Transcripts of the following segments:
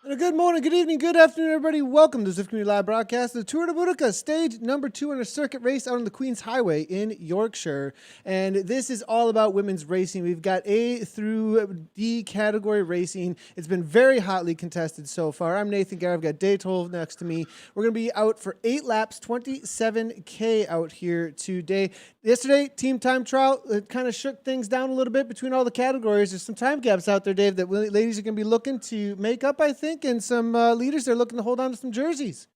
Good morning, good evening, good afternoon, everybody. Welcome to the Zwifting live broadcast of the Tour de Boudicca, stage number 2 in a circuit race out on the Queen's Highway in Yorkshire. And this is all about women's racing. We've got A through D category racing. It's been very hotly contested so far. I'm Nathan Garrett. I've got Dave Toll next to me. We're going to be out for 8 laps, 27K out here today. Yesterday, team time trial, it kind of shook things down a little bit between all the categories. There's some time gaps out there, Dave, that ladies are going to be looking to make up, I think, and some leaders are looking to hold on to some jerseys.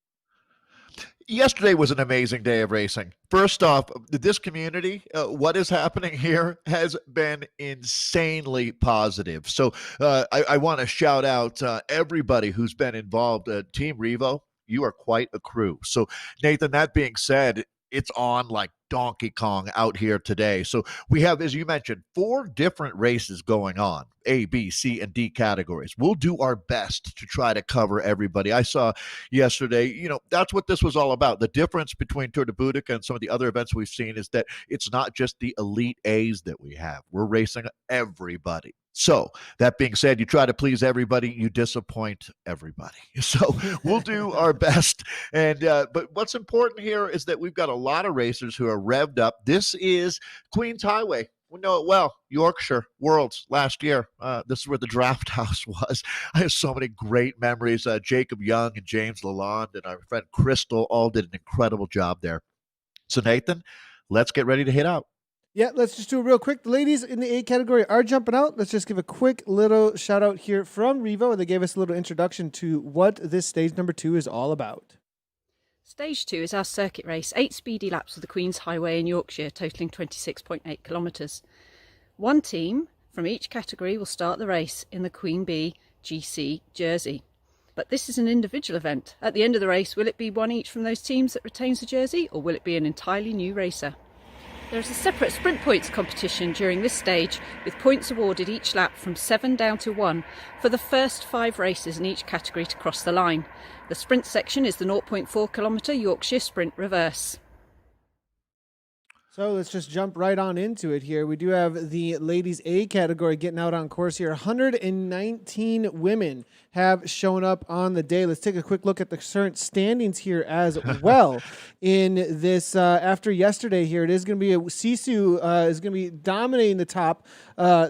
Yesterday was an amazing day of racing. First off, this community, what is happening here has been insanely positive. So I want to shout out everybody who's been involved. Team REVO, you are quite a crew. So, Nathan, that being said, it's on like Donkey Kong out here today. So we have, as you mentioned, 4 different races going on, A, B, C, and D categories. We'll do our best to try to cover everybody. I saw yesterday, that's what this was all about. The difference between Tour de Boudicca and some of the other events we've seen is that it's not just the elite A's that we have. We're racing everybody. So that being said, you try to please everybody, you disappoint everybody. So we'll do our best. And but what's important here is that we've got a lot of racers who are revved up. This is Queen's Highway. We know it well. Yorkshire Worlds last year. This is where the draft house was. I have so many great memories. Jacob Young and James Lalonde and our friend Crystal all did an incredible job there. So Nathan, let's get ready to hit out. Yeah, let's just do it real quick. The ladies in the A category are jumping out. Let's just give a quick little shout out here from REVO. They gave us a little introduction to what this stage number 2 is all about. Stage 2 is our circuit race, 8 speedy laps of the Queen's Highway in Yorkshire, totalling 26.8 kilometres. One team from each category will start the race in the Queen Bee GC jersey. But this is an individual event. At the end of the race, will it be one each from those teams that retains the jersey, or will it be an entirely new racer? There is a separate sprint points competition during this stage, with points awarded each lap from 7 down to 1 for the first 5 races in each category to cross the line. The sprint section is the 0.4 kilometre Yorkshire Sprint Reverse. So let's just jump right on into it here. We do have the ladies A category getting out on course here. 119 women have shown up on the day. Let's take a quick look at the current standings here as well. In this, after yesterday here, it is going to be Sisu is going to be dominating the top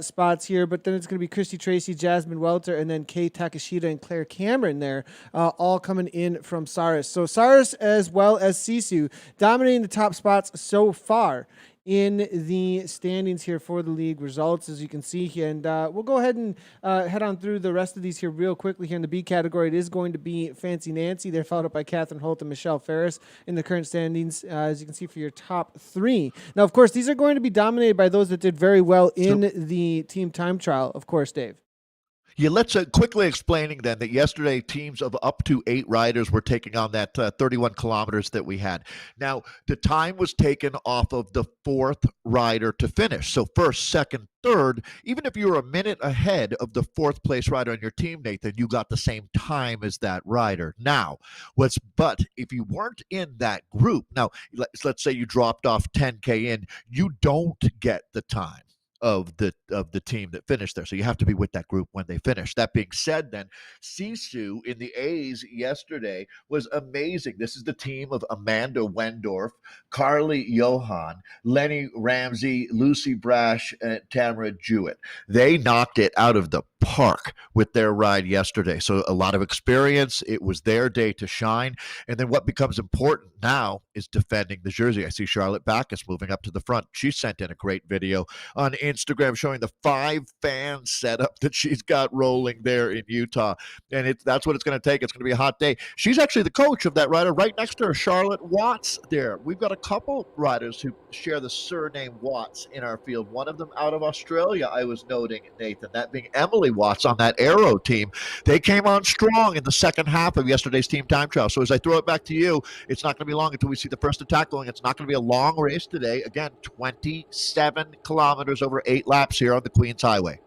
spots here, but then it's going to be Christy Tracy, Jasmine Welter, and then Kay Takashita and Claire Cameron there, all coming in from Saris. So Saris as well as Sisu dominating the top spots so far in the standings here for the league results, as you can see here. And we'll go ahead and head on through the rest of these here real quickly. Here in the B category, it is going to be Fancy Nancy. They're followed up by Catherine Holt and Michelle Ferris in the current standings, as you can see, for your top 3. Now, of course, these are going to be dominated by those that did very well in the team time trial, of course, Dave. Yeah, let's quickly explaining then that yesterday teams of up to 8 riders were taking on that 31 kilometers that we had. Now, the time was taken off of the 4th rider to finish. So first, second, third, even if you were a minute ahead of the 4th place rider on your team, Nathan, you got the same time as that rider. Now, but if you weren't in that group, now let's say you dropped off 10K in, you don't get the time of the team that finished there. So you have to be with that group when they finish. That being said, then Sisu in the A's yesterday was amazing. This is the team of Amanda Wendorf, Carly Johan, Lenny Ramsey, Lucy Brash, and Tamara Jewett. They knocked it out of the park with their ride yesterday. So a lot of experience. It was their day to shine. And then what becomes important now is defending the jersey. I see Charlotte Backus moving up to the front. She sent in a great video on Instagram showing the 5-fan setup that she's got rolling there in Utah. And that's what it's going to take. It's going to be a hot day. She's actually the coach of that rider right next to her, Charlotte Watts there. We've got a couple riders who share the surname Watts in our field. One of them out of Australia, I was noting, Nathan, that being Emily Watts on that Aero team. They came on strong in the second half of yesterday's team time trial. So as I throw it back to you, it's not going to be long until we see the first attack going. It's not going to be a long race today. Again, 27 kilometers over 8 laps here on the Queen's Highway.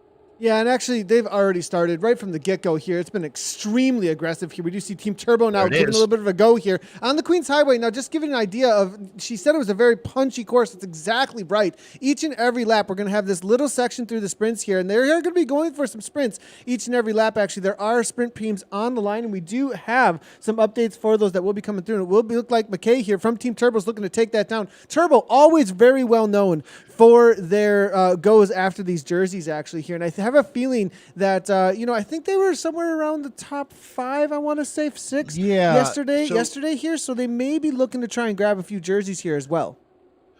Yeah, and actually, they've already started right from the get-go here. It's been extremely aggressive here. We do see Team Turbo now giving a little bit of a go here on the Queen's Highway. Now, just giving an idea of, she said it was a very punchy course. That's exactly right. Each and every lap, we're going to have this little section through the sprints here, and they're going to be going for some sprints each and every lap. Actually, there are sprint teams on the line, and we do have some updates for those that will be coming through. And it will look like McKay here from Team Turbo is looking to take that down. Turbo, always very well known for their goes after these jerseys, actually, here. And I have a feeling that, I think they were somewhere around the top 5, I want to say 6 yesterday here. So they may be looking to try and grab a few jerseys here as well.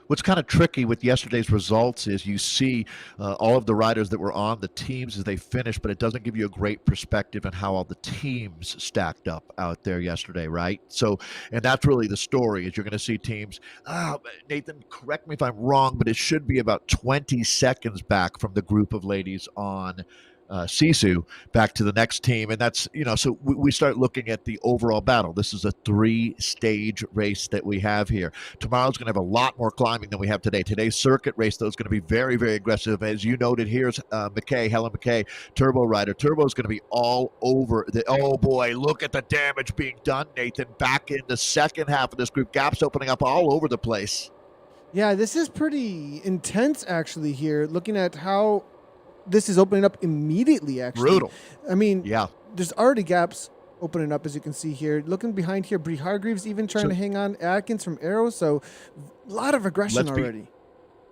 What's kind of tricky with yesterday's results is you see all of the riders that were on the teams as they finished, but it doesn't give you a great perspective on how all the teams stacked up out there yesterday, right? So, and that's really the story, is you're going to see teams, Nathan, correct me if I'm wrong, but it should be about 20 seconds back from the group of ladies on Sisu back to the next team. And that's, so we start looking at the overall battle. This is a 3-stage race that we have here. Tomorrow's going to have a lot more climbing than we have today. Today's circuit race, though, is going to be very, very aggressive. As you noted, here's Helen McKay, Turbo rider. Turbo is going to be all over. Oh, boy, look at the damage being done, Nathan. Back in the second half of this group. Gaps opening up all over the place. Yeah, this is pretty intense, actually, here, looking at how this is opening up immediately, actually. Brutal. I mean, yeah, there's already gaps opening up, as you can see here. Looking behind here, Brie Hargreaves even trying to hang on. Atkins from Arrow, so a lot of aggression already.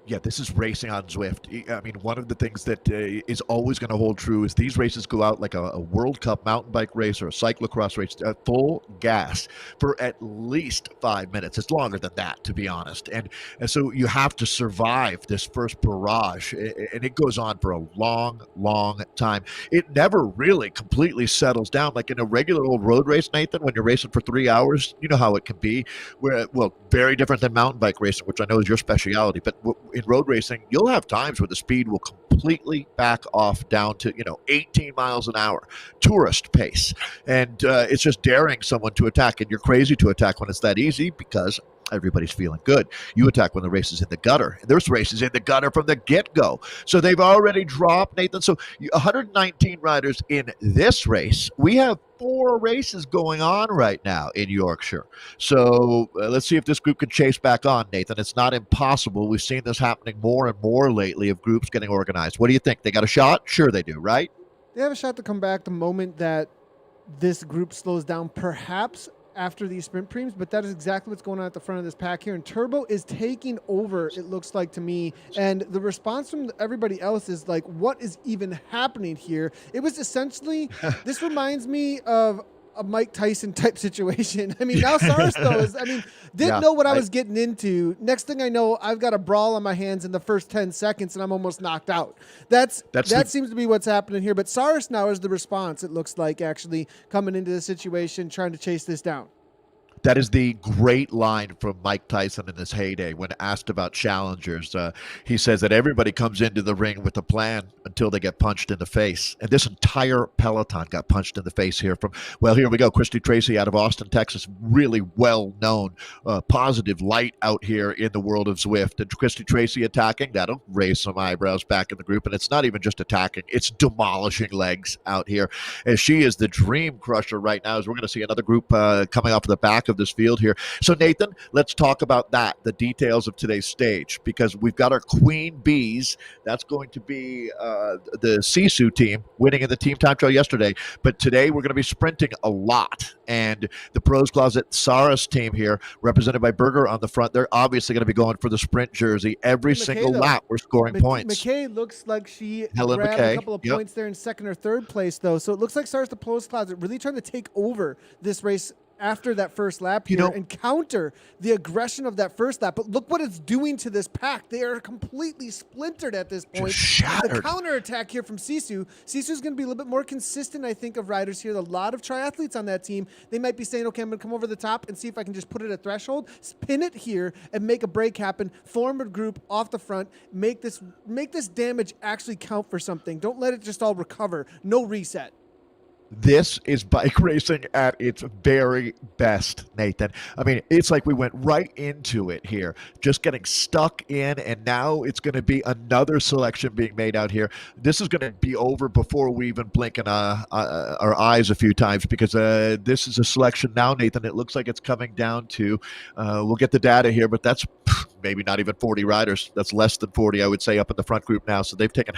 Yeah, this is racing on Zwift. I mean, one of the things that is always going to hold true is these races go out like a World Cup mountain bike race or a cyclocross race at full gas for at least 5 minutes. It's longer than that, to be honest. And so you have to survive this first barrage, and it goes on for a long, long time. It never really completely settles down. Like in a regular old road race, Nathan, when you're racing for 3 hours, you know how it can be. Very different than mountain bike racing, which I know is your specialty, but in road racing, you'll have times where the speed will completely back off down to 18 miles an hour, tourist pace, and it's just daring someone to attack. And you're crazy to attack when it's that easy because everybody's feeling good. You attack when the race is in the gutter, and there's races in the gutter from the get-go. So they've already dropped, Nathan. So 119 riders in this race. We have 4 races going on right now in Yorkshire. So let's see if this group can chase back on, Nathan. It's not impossible. We've seen this happening more and more lately of groups getting organized. What do you think? They got a shot? Sure they do, right? They have a shot to come back the moment that this group slows down, perhaps after these sprint preems, but that is exactly what's going on at the front of this pack here. And Turbo is taking over, it looks like to me. And the response from everybody else is like, what is even happening here? It was essentially, this reminds me of a Mike Tyson type situation. I mean, now Saris, though, didn't know what I was getting into. Next thing I know, I've got a brawl on my hands in the first 10 seconds, and I'm almost knocked out. That seems to be what's happening here. But Saris now is the response, it looks like, actually coming into the situation, trying to chase this down. That is the great line from Mike Tyson in his heyday when asked about challengers. He says that everybody comes into the ring with a plan until they get punched in the face. And this entire peloton got punched in the face here here we go. Christy Tracy out of Austin, Texas, really well-known positive light out here in the world of Zwift. And Christy Tracy attacking, that'll raise some eyebrows back in the group. And it's not even just attacking, it's demolishing legs out here. As she is the dream crusher right now, as we're going to see another group coming off the back of this field here. So Nathan, let's talk about the details of today's stage, because we've got our Queen Bees. That's going to be the Sisu team winning in the team time trial yesterday, but today we're going to be sprinting a lot. And the Pros Closet Saris team here, represented by Berger on the front, they're obviously going to be going for the sprint jersey every single lap. We're scoring points. McKay looks like she Helen grabbed McKay. a couple of points there in second or third place, though. So it looks like Saris, the Pros Closet, really trying to take over this race after that first lap here and counter the aggression of that first lap. But look what it's doing to this pack. They are completely splintered at this point. Just shattered. The counterattack here from Sisu. Sisu is going to be a little bit more consistent, I think, of riders here. A lot of triathletes on that team. They might be saying, okay, I'm going to come over the top and see if I can just put it at threshold, spin it here, and make a break happen, form a group off the front, make this damage actually count for something. Don't let it just all recover. No reset. This is bike racing at its very best, Nathan. I mean, it's like we went right into it here, just getting stuck in, and now it's going to be another selection being made out here. This is going to be over before we even blink our eyes a few times, because this is a selection now, Nathan. It looks like it's coming down to, we'll get the data here, but that's maybe not even 40 riders. That's less than 40, I would say, up in the front group now. So they've taken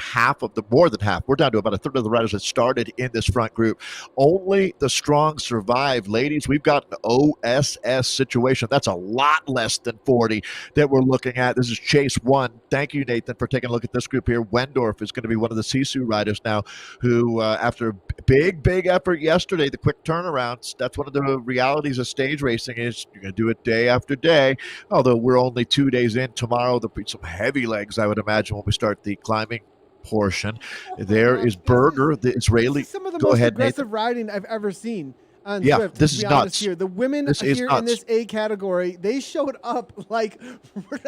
more than half. We're down to about a third of the riders that started in this front group. Only the strong survive. Ladies, we've got an OSS situation. That's a lot less than 40 that we're looking at. This is Chase 1. Thank you, Nathan, for taking a look at this group here. Wendorf is going to be one of the Sisu riders now who, after a big effort yesterday, the quick turnarounds, that's one of the realities of stage racing is you're going to do it day after day, although we're only 2 days in. Tomorrow there'll be some heavy legs, I would imagine, when we start the climbing portion. There is Berger, the Israeli. This is some of the Go most ahead, aggressive Nathan. riding I've ever seen on Yeah, Zwift. this to is be honest nuts. here. The women This is here nuts. in this A category, they showed up like,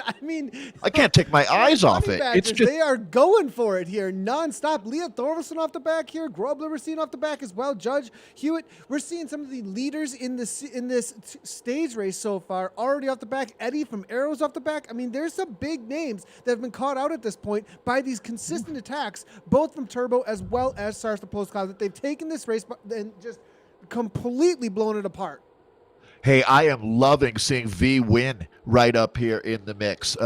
I mean, I can't take my eyes off honey it. badgers, It's just they are going for it here nonstop. Leah Thorvaldsen off the back here. Grobler we're seeing off the back as well. Judge Hewitt. We're seeing some of the leaders in this stage race so far already off the back. Eddie from Arrows off the back. I mean, there's some big names that have been caught out at this point by these consistent attacks, both from Turbo as well as Sarsa Postcloud, that they've taken this race and just completely blown it apart. Hey, I am loving seeing V win right up here in the mix.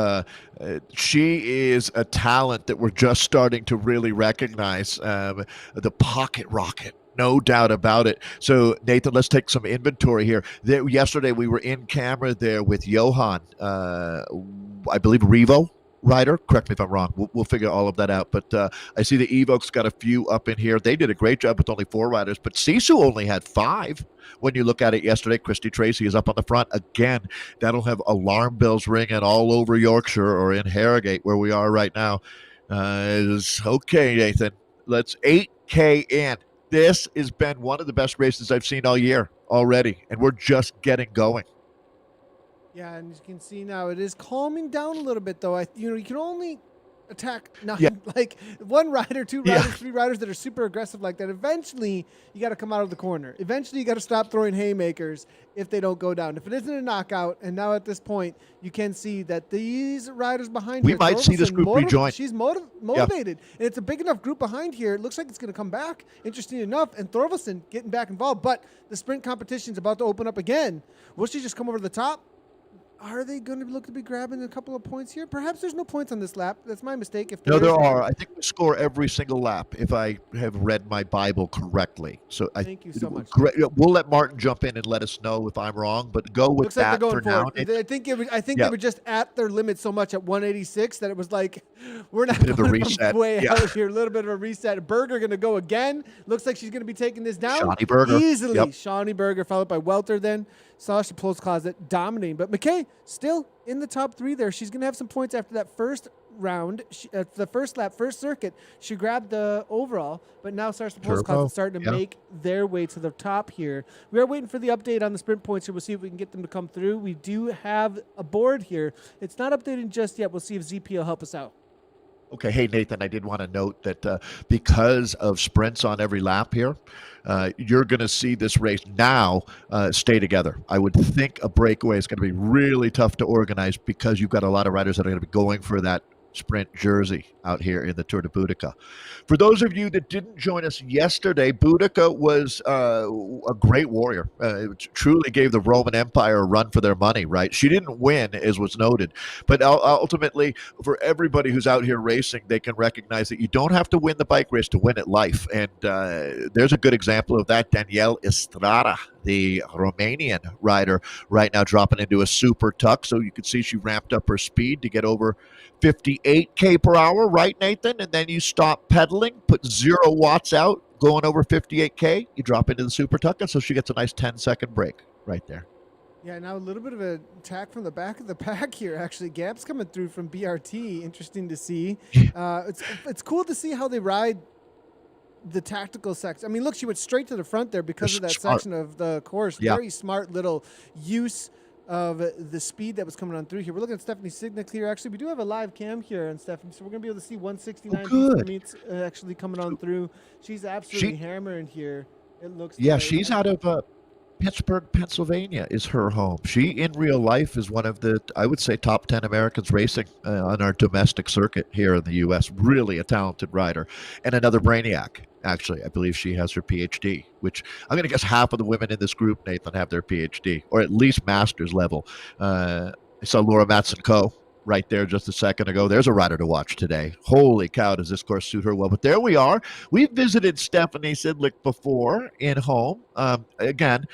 She is a talent that we're just starting to really recognize. The pocket rocket. No doubt about it. So, Nathan, let's take some inventory here. Yesterday, we were in camera there with Johan, I believe Revo rider. Correct me if I'm wrong. We'll figure all of that out. But I see the Evoque's got a few up in here. They did a great job with only 4 riders, but Sisu only had 5. When you look at it yesterday, Christy Tracy is up on the front. Again, that'll have alarm bells ringing all over Yorkshire or in Harrogate, where we are right now. Okay, Nathan, let's 8K in. This has been one of the best races I've seen all year already, and we're just getting going. Yeah, and you can see now it is calming down a little bit, though. You can only attack like 1 rider, 2 riders, 3 riders that are super aggressive like that. Eventually, you got to come out of the corner. Eventually, you got to stop throwing haymakers if they don't go down. If it isn't a knockout, and now at this point, you can see that these riders behind we here, might see this group rejoin. She's motivated, and it's a big enough group behind here. It looks like it's going to come back, interesting enough, and Thorvaldsen getting back involved. But the sprint competition is about to open up again. Will she just come over the top? Are they going to look to be grabbing a couple of points here? Perhaps there's no points on this lap. That's my mistake. If No, there are. I think we score every single lap, if I have read my Bible correctly. So Thank you so much. We'll let Martin jump in and let us know if I'm wrong, but go with Looks like that they're going for now. I think they were just at their limit so much at 186 that it was like, we're not Bit of a going reset. way Yeah. out here. A little bit of a reset. Berger going to go again. Looks like she's going to be taking this down Shawnee Berger. easily. Yep. Shawnee Berger followed by Welter then. Sasha Pulse Closet dominating. But McKay still in the top 3 there. She's going to have some points after that first round. The first lap, first circuit, she grabbed the overall. But now Sasha Pulse Closet starting to make their way to the top here. We are waiting for the update on the sprint points here. We'll see if we can get them to come through. We do have a board here. It's not updated just yet. We'll see if ZP will help us out. Okay, hey, Nathan, I did want to note that because of sprints on every lap here, you're going to see this race now stay together. I would think a breakaway is going to be really tough to organize because you've got a lot of riders that are going to be going for that sprint jersey out here in the Tour de Boudicca. For those of you that didn't join us yesterday, Boudicca was a great warrior. Truly gave the Roman Empire a run for their money, right? She didn't win, as was noted, but ultimately, for everybody who's out here racing, they can recognize that you don't have to win the bike race to win at life. And there's a good example of that. Danielle Estrada, the Romanian rider, right now dropping into a super tuck. So you can see she ramped up her speed to get over 58K per hour, right, Nathan? And then you stop pedaling, put 0 watts out, going over 58K, you drop into the super tuck, and so she gets a nice 10-second break right there. Yeah, now a little bit of an attack from the back of the pack here, actually. Gaps coming through from BRT. Interesting to see. It's cool to see how they ride the tactical section. I mean, look, she went straight to the front there because of that section of the course. Yeah. Very smart little use of the speed that was coming on through here. We're looking at Stephanie Signick here. Actually, we do have a live cam here on Stephanie, so we're going to be able to see 169 meets actually coming on through. She's absolutely hammering here. It looks Yeah, like. she's out of Pittsburgh, Pennsylvania is her home. She, in real life, is one of the, I would say, top 10 Americans racing on our domestic circuit here in the U.S. Really a talented rider. And another brainiac, actually. I believe she has her PhD, which I'm going to guess half of the women in this group, Nathan, have their PhD, or at least master's level. I saw Laura Matson-Coe right there just a second ago. There's a rider to watch today. Holy cow, does this course suit her well? But there we are. We've visited Stephanie Sidlick before in home. Again,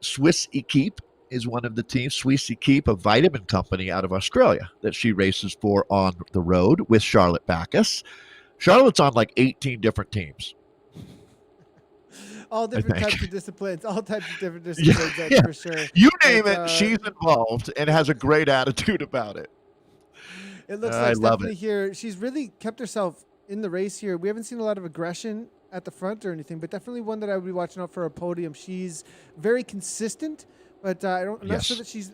Swiss Equipe is one of the teams. Swiss Equipe, a vitamin company out of Australia that she races for on the road with Charlotte Backus. Charlotte's on like 18 different teams. All different types of disciplines. All types of different disciplines, that's for sure. You name it, she's involved and has a great attitude about it. It looks like Stephanie here, she's really kept herself in the race here. We haven't seen a lot of aggression at the front or anything, but definitely one that I would be watching out for a podium. She's very consistent, but I'm not sure that she's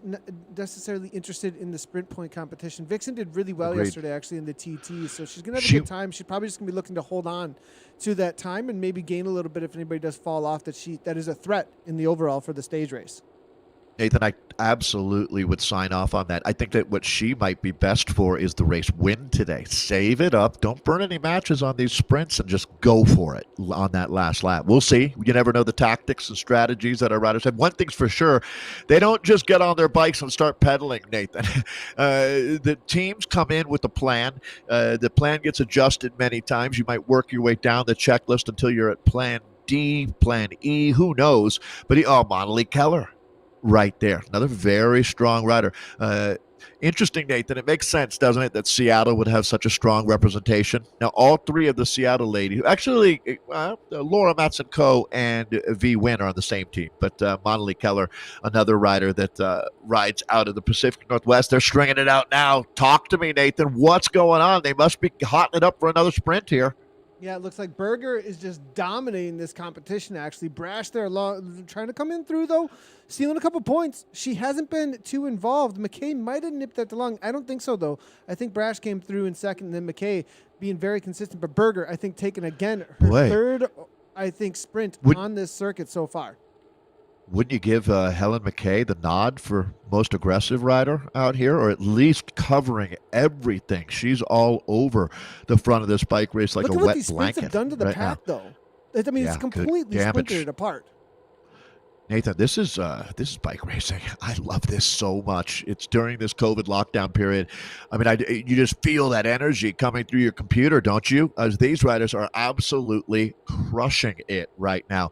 necessarily interested in the sprint point competition. Vixen did really well yesterday, actually, in the TT, so she's going to have a good time. She's probably just going to be looking to hold on to that time and maybe gain a little bit if anybody does fall off, that is a threat in the overall for the stage race. Nathan, I absolutely would sign off on that. I think that what she might be best for is the race win today. Save it up. Don't burn any matches on these sprints and just go for it on that last lap. We'll see. You never know the tactics and strategies that our riders have. One thing's for sure, they don't just get on their bikes and start pedaling, Nathan. The teams come in with a plan. The plan gets adjusted many times. You might work your way down the checklist until you're at plan D, plan E, who knows. But Monteley Keller. Right there. Another very strong rider. Interesting, Nathan. It makes sense, doesn't it, that Seattle would have such a strong representation? Now, all three of the Seattle ladies, actually, Laura Matson-Coe and V. Wynn are on the same team, but Monteley Keller, another rider that rides out of the Pacific Northwest, they're stringing it out now. Talk to me, Nathan. What's going on? They must be hotting it up for another sprint here. Yeah, it looks like Berger is just dominating this competition, actually. Brash there, trying to come in through, though, stealing a couple points. She hasn't been too involved. McKay might have nipped at the lung. I don't think so, though. I think Brash came through in second, and then McKay being very consistent. But Berger, I think, taking, again, her third, I think, sprint on this circuit so far. Wouldn't you give Helen McKay the nod for most aggressive rider out here, or at least covering everything? She's all over the front of this bike race like a wet blanket. Look at what these sprints have done to the pack, though. I mean, it's completely splintered it apart. Nathan, this is bike racing. I love this so much. It's during this COVID lockdown period. I mean, you just feel that energy coming through your computer, don't you? As these riders are absolutely crushing it right now.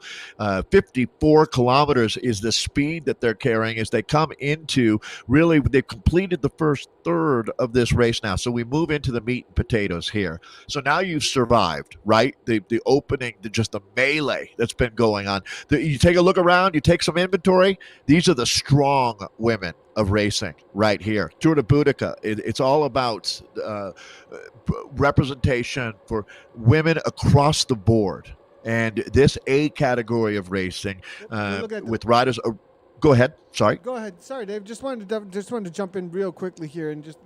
54 kilometers is the speed that they're carrying as they come into, really, they've completed the first third of this race now. So we move into the meat and potatoes here. So now you've survived, right? The opening, just the melee that's been going on. You take a look around, you take some inventory. These are the strong women of racing right here. Tour de Boudicca. It's all about representation for women across the board. And this A category of racing with riders. Go ahead. Sorry. Go ahead. Sorry, Dave. Just wanted to jump in real quickly here and just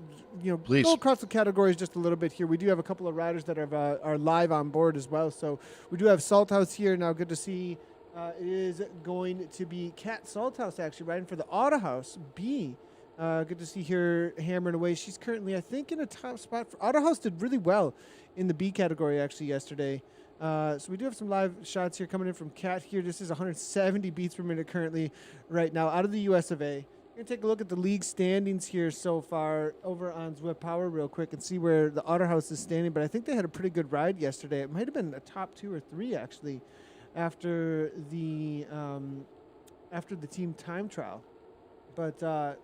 Please. Go across the categories just a little bit here. We do have a couple of riders that are live on board as well. So we do have Salthouse here now. Good to see. It is going to be Kat Salthouse actually riding for the Autohouse B. Good to see her hammering away. She's currently, I think, in a top spot. Autohouse did really well in the B category actually yesterday. So we do have some live shots here coming in from Kat here. This is 170 beats per minute currently right now out of the US of A. We're going to take a look at the league standings here so far over on Zwip Power real quick and see where the Autohouse is standing. But I think they had a pretty good ride yesterday. It might have been a top 2 or 3 actually after the team time trial. But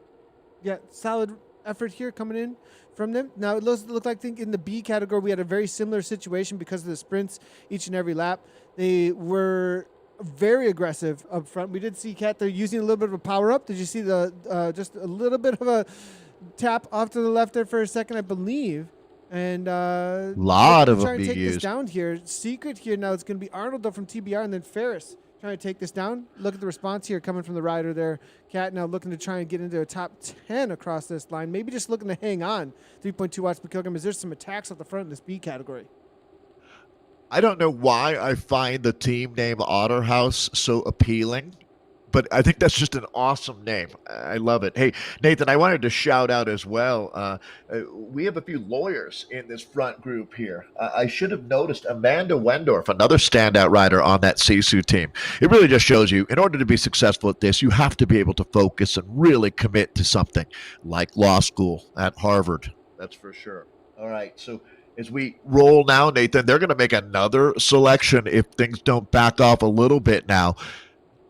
yeah, solid effort here coming in from them. Now, it looked like, I think, in the B category, we had a very similar situation because of the sprints each and every lap. They were very aggressive up front. We did see Kat there using a little bit of a power up. Did you see the just a little bit of a tap off to the left there for a second, I believe? And a lot of them trying to be take used. this down here. Secret here now. It's going to be Arnold though from TBR, and then Ferris trying to take this down. Look at the response here coming from the rider there. Kat now looking to try and get into a top 10 across this line. Maybe just looking to hang on. 3.2 watts per kilogram. Is there some attacks at the front in this B category? I don't know why I find the team name Otterhouse so appealing, but I think that's just an awesome name. I love it. Hey, Nathan, I wanted to shout out as well. We have a few lawyers in this front group here. I should have noticed Amanda Wendorf, another standout rider on that Sisu team. It really just shows you, in order to be successful at this, you have to be able to focus and really commit to something like law school at Harvard. That's for sure. All right, so as we roll now, Nathan, they're going to make another selection if things don't back off a little bit now.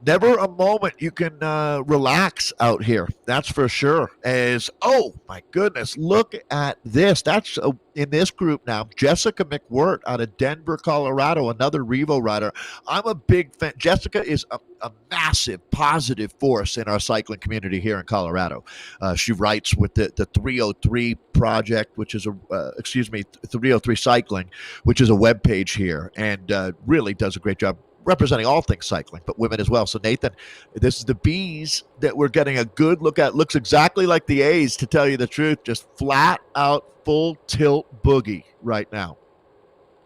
Never a moment you can relax out here. That's for sure. As oh my goodness, look at this. That's in this group now. Jessica Mcword out of Denver, Colorado, another Revo rider. I'm a big fan. Jessica is a massive positive force in our cycling community here in Colorado. She writes with the 303 project, which is 303 cycling, which is a web page here, and really does a great job representing all things cycling, but women as well. So, Nathan, this is the Bs that we're getting a good look at. Looks exactly like the A's, to tell you the truth. Just flat out, full tilt boogie right now.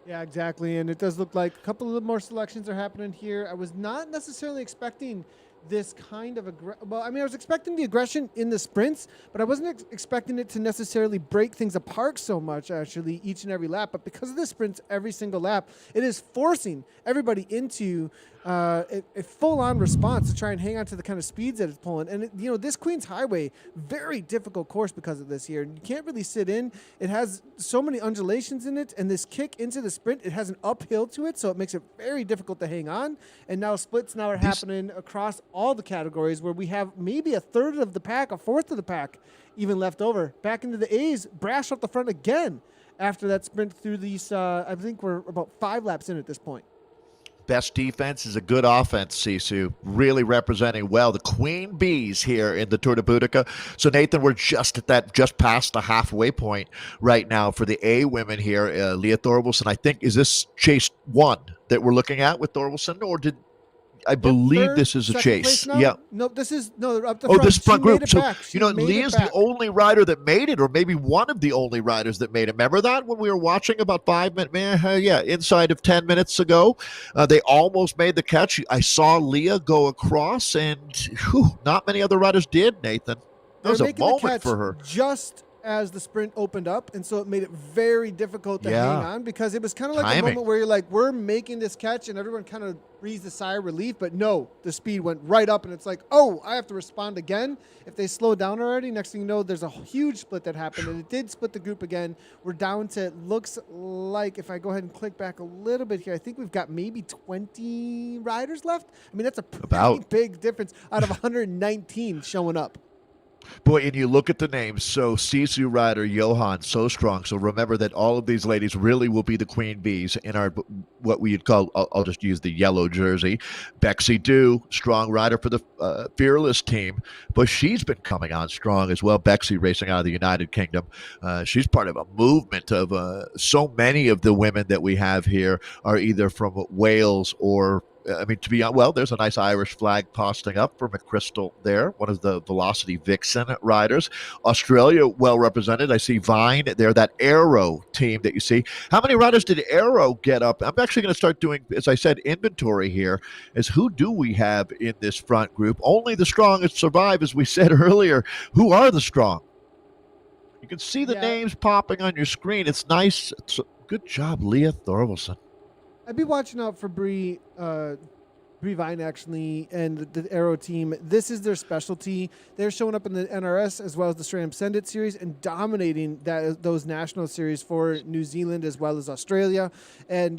Yeah, exactly. And it does look like a couple of more selections are happening here. I was not necessarily expecting this kind of I was expecting the aggression in the sprints, but I wasn't expecting it to necessarily break things apart so much, actually, each and every lap. But because of the sprints every single lap, it is forcing everybody into a full-on response to try and hang on to the kind of speeds that it's pulling. And, this Queens Highway, very difficult course because of this here. You can't really sit in. It has so many undulations in it, and this kick into the sprint, it has an uphill to it, so it makes it very difficult to hang on. And now splits now are happening across all the categories, where we have maybe a third of the pack, a fourth of the pack even left over. Back into the A's, brash up the front again after that sprint through these, I think we're about 5 laps in at this point. Best defense is a good offense, Sisu. Really representing well the Queen Bees here in the Tour de Boudicca. So, Nathan, we're just past the halfway point right now for the A women here. Leah Thorwaldsen, I think, is this chase 1 that we're looking at with Thorwaldsen, or did I believe this is a chase? Yeah. No, this is up the front. This front group. So, Leah's the only rider that made it, or maybe one of the only riders that made it. Remember that when we were watching about 5 minutes, inside of 10 minutes ago, they almost made the catch. I saw Leah go across, and not many other riders did, Nathan. That was a moment for her. Just as the sprint opened up, and so it made it very difficult to hang on, because it was kind of like a moment where you're like, we're making this catch, and everyone kind of breathes a sigh of relief, but no, the speed went right up, and it's like, oh, I have to respond again. If they slow down already, next thing you know, there's a huge split that happened, and it did split the group again. We're down to, looks like, if I go ahead and click back a little bit here, I think we've got maybe 20 riders left. I mean, that's a pretty big difference out of 119 showing up. Boy, and you look at the names. So Sisu rider Johan, so strong. So remember that all of these ladies really will be the Queen Bees in our, what we'd call, I'll just use the yellow jersey. Bexy Dew, strong rider for the Fearless team, but she's been coming on strong as well. Bexy racing out of the United Kingdom. She's part of a movement of so many of the women that we have here are either from Wales or there's a nice Irish flag posting up for McChrystal there, one of the Velocity Vixen riders. Australia, well represented. I see Vine there, that Aero team that you see. How many riders did Aero get up? I'm actually going to start doing, as I said, inventory here, is who do we have in this front group? Only the strongest survive, as we said earlier. Who are the strong? You can see the names popping on your screen. It's nice. Good job, Leah Thorwaldsen. I'd be watching out for Brie Vine, actually, and the Aero team. This is their specialty. They're showing up in the NRS as well as the Stram Send It series and dominating those national series for New Zealand as well as Australia. And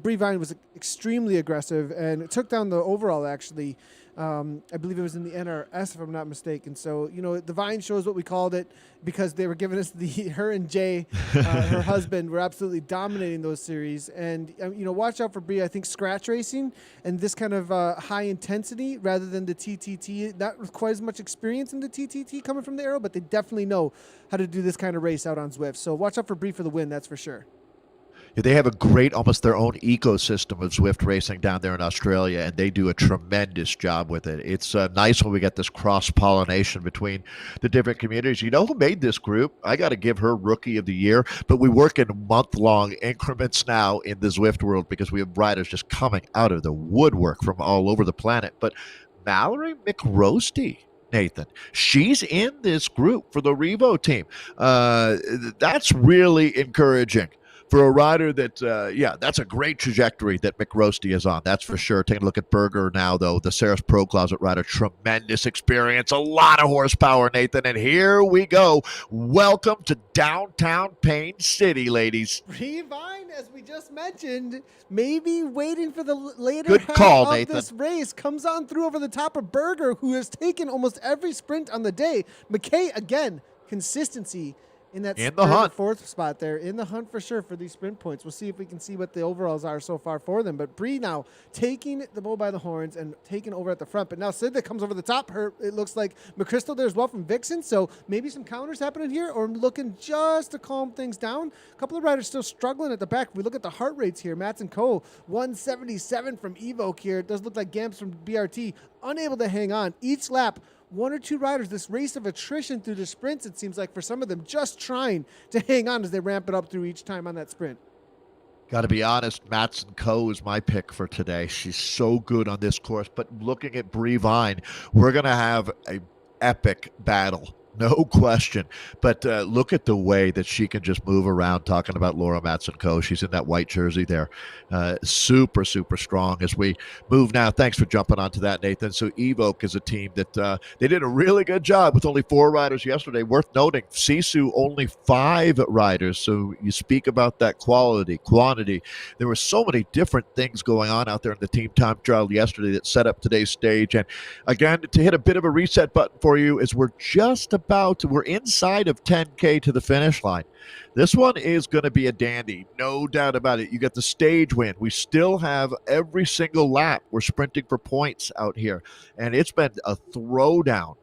Brie Vine was extremely aggressive, and it took down the overall, actually. I believe it was in the NRS, if I'm not mistaken. So, the Vine shows what we called it, because they were giving us her and Jay, her husband, were absolutely dominating those series. And, watch out for Brie. I think scratch racing and this kind of high intensity rather than the TTT, not with quite as much experience in the TTT coming from the Aero, but they definitely know how to do this kind of race out on Zwift. So watch out for Brie for the win, that's for sure. They have a great, almost their own ecosystem of Zwift racing down there in Australia, and they do a tremendous job with it. It's nice when we get this cross-pollination between the different communities. You know who made this group? I got to give her Rookie of the Year, but we work in month-long increments now in the Zwift world because we have riders just coming out of the woodwork from all over the planet. But Mallory McRoasty, Nathan, she's in this group for the REVO team. That's really encouraging for a rider that, that's a great trajectory that McRoasty is on. That's for sure. Taking a look at Berger now, though, the Saris Pro Closet rider, tremendous experience, a lot of horsepower, Nathan. And here we go. Welcome to downtown Payne City, ladies. Revine, as we just mentioned, maybe waiting for the later Good half call, of Nathan. this race, comes on through over the top of Berger, who has taken almost every sprint on the day. McKay, again, consistency in that In the hunt. fourth spot there, in the hunt for sure for these sprint points. We'll see if we can see what the overalls are so far for them. But Bree now taking the bull by the horns and taking over at the front. But now Sid that comes over the top. It looks like McChrystal there as well from Vixen. So maybe some counters happening here, or looking just to calm things down. A couple of riders still struggling at the back. If we look at the heart rates here, Mats and Co. 177 from Evoke here. It does look like Gamps from BRT unable to hang on. Each lap, one or two riders, this race of attrition through the sprints, it seems like for some of them, just trying to hang on as they ramp it up through each time on that sprint. Got to be honest, Matson Co. is my pick for today. She's so good on this course. But looking at Bree Vine, we're going to have an epic battle. No question. But look at the way that she can just move around, talking about Laura Matson Co. She's in that white jersey there. Super, super strong as we move now. Thanks for jumping onto that, Nathan. So Evoke is a team that they did a really good job with only 4 riders yesterday. Worth noting, Sisu only 5 riders. So you speak about that quantity. There were so many different things going on out there in the team time trial yesterday that set up today's stage. And again, to hit a bit of a reset button for you, is we're inside of 10K to the finish line. This one is going to be a dandy, no doubt about it. You get the stage win. We still have every single lap. We're sprinting for points out here, and it's been a throwdown.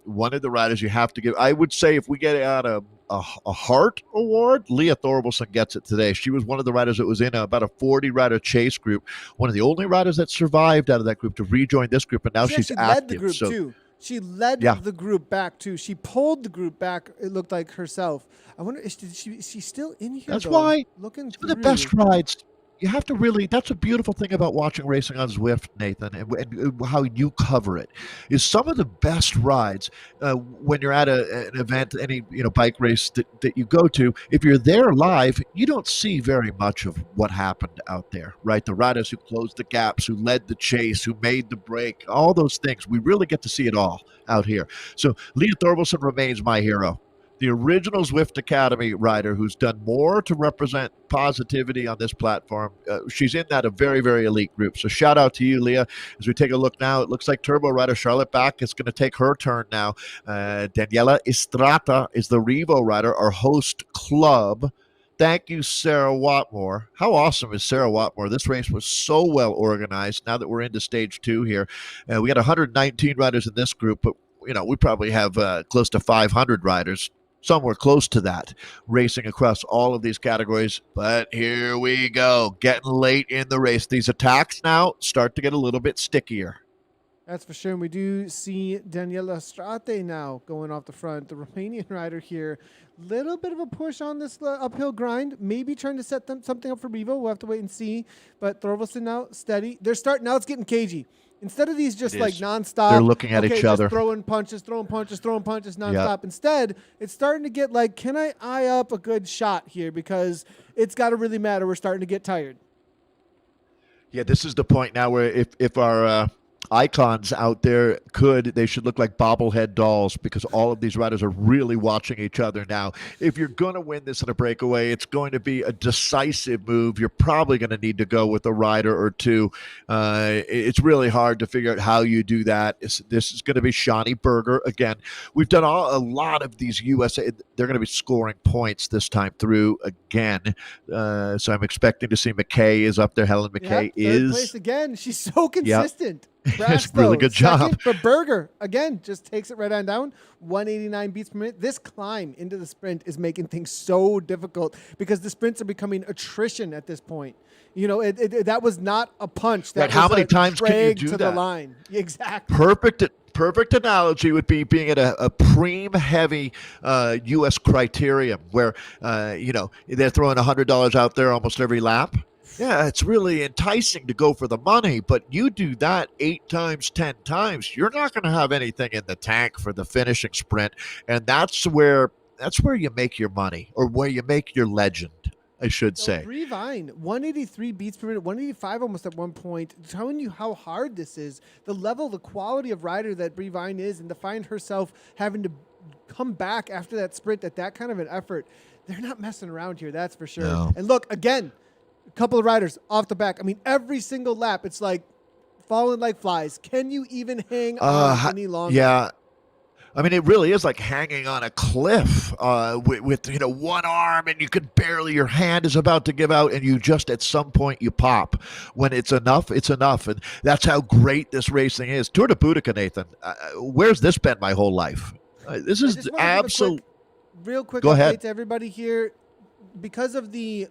One of the riders you have to give, I would say, if we get out a Heart Award, Leah Thorvaldsen gets it today. She was one of the riders that was in about a 40-rider chase group, one of the only riders that survived out of that group to rejoin this group, and now she's active. Led the group too. She led the group back too. She pulled the group back. It looked like herself. I wonder, is she still in here? That's why looking some of the best rides. You have to really, that's a beautiful thing about watching racing on Zwift, Nathan, and how you cover it, is some of the best rides when you're at an event, any bike race that you go to, if you're there live, you don't see very much of what happened out there, right? The riders who closed the gaps, who led the chase, who made the break, all those things. We really get to see it all out here. So Leah Thorvaldsen remains my hero. The original Zwift Academy rider who's done more to represent positivity on this platform. She's in that a very, very elite group. So shout out to you, Leah. As we take a look now, it looks like turbo rider Charlotte Bach is going to take her turn now. Daniela Estrata is the REVO rider, our host club. Thank you, Sarah Watmore. How awesome is Sarah Watmore? This race was so well organized. Now that we're into stage 2 here, we got 119 riders in this group, but we probably have close to 500 riders. Somewhere close to that, racing across all of these categories. But here we go, getting late in the race. These attacks now start to get a little bit stickier. That's for sure. And we do see Daniela Strate now going off the front, the Romanian rider here. Little bit of a push on this uphill grind, maybe trying to set something up for REVO. We'll have to wait and see. But Thorvaldsen now steady. They're starting now. It's getting cagey. Instead of these just like nonstop, they're looking at each other, throwing punches nonstop. Yep. Instead, it's starting to get like, can I eye up a good shot here? Because it's got to really matter. We're starting to get tired. Yeah, this is the point now where if our icons out there they should look like bobblehead dolls, because all of these riders are really watching each other now. If you're going to win this in a breakaway, it's going to be a decisive move. You're probably going to need to go with a rider or two. It's really hard to figure out how you do that. This is going to be Shawnee Berger again. We've done a lot of these USA. they're going to be scoring points this time through again. So I'm expecting to see McKay is up there. Helen McKay third place again. She's so consistent. It's really good job. Second for Berger. Again, just takes it right on down. 189 beats per minute. This climb into the sprint is making things so difficult because the sprints are becoming attrition at this point. You know, that was not a punch. That was how many times can you do to that? The line. Exactly. Perfect analogy would be being at a preem heavy U.S. criterium where, they're throwing $100 out there almost every lap. Yeah, it's really enticing to go for the money, but you do that 8 times, 10 times, you're not going to have anything in the tank for the finishing sprint, and that's where you make your money, or where you make your legend, I should say. Brie Vine, 183 beats per minute, 185 almost at one point, telling you how hard this is, the level, the quality of rider that Brie Vine is, and to find herself having to come back after that sprint at that kind of an effort. They're not messing around here, that's for sure. No. And look, again, a couple of riders off the back. I mean, every single lap, it's like falling like flies. Can you even hang on any longer? Yeah. I mean, it really is like hanging on a cliff with one arm, and you could barely, your hand is about to give out, and you just at some point you pop. When it's enough, it's enough, and that's how great this racing is. Tour de Boudicca, Nathan. Where's this been my whole life? This is absolute. Real quick Go update ahead. to everybody here, because of the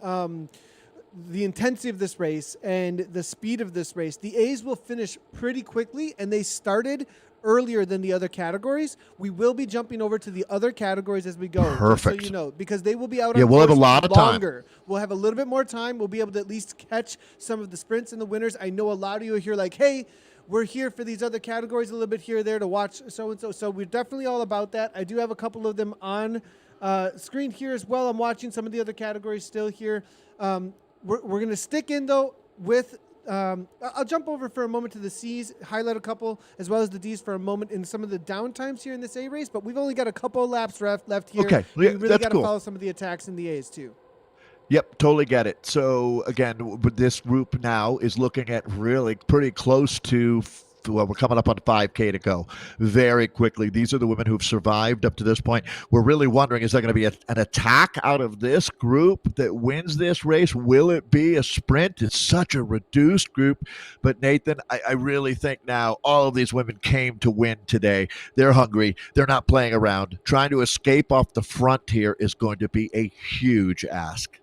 intensity of this race and the speed of this race, the A's will finish pretty quickly, and they started earlier than the other categories. We will be jumping over to the other categories as we go. Perfect. So you know, because they will be out. Yeah, on we'll have a course lot of longer. time. We'll have a little bit more time. We'll be able to at least catch some of the sprints and the winners. I know a lot of you are here like, hey, we're here for these other categories a little bit here or there to watch so-and-so. So we're definitely all about that. I do have a couple of them on screen here as well. I'm watching some of the other categories still here. We're going to stick in, though, with I'll jump over for a moment to the C's, highlight a couple, as well as the D's for a moment in some of the downtimes here in this A race, but we've only got a couple of laps left here. Okay, we really that's got to cool. follow some of the attacks in the A's, too. Yep, totally get it. So, again, this group now is looking at really pretty close to, well, we're coming up on 5K to go very quickly. These are the women who've survived up to this point. We're really wondering, is there going to be an attack out of this group that wins this race? Will it be a sprint? It's such a reduced group. But, Nathan, I really think now all of these women came to win today. They're hungry. They're not playing around. Trying to escape off the front here is going to be a huge ask.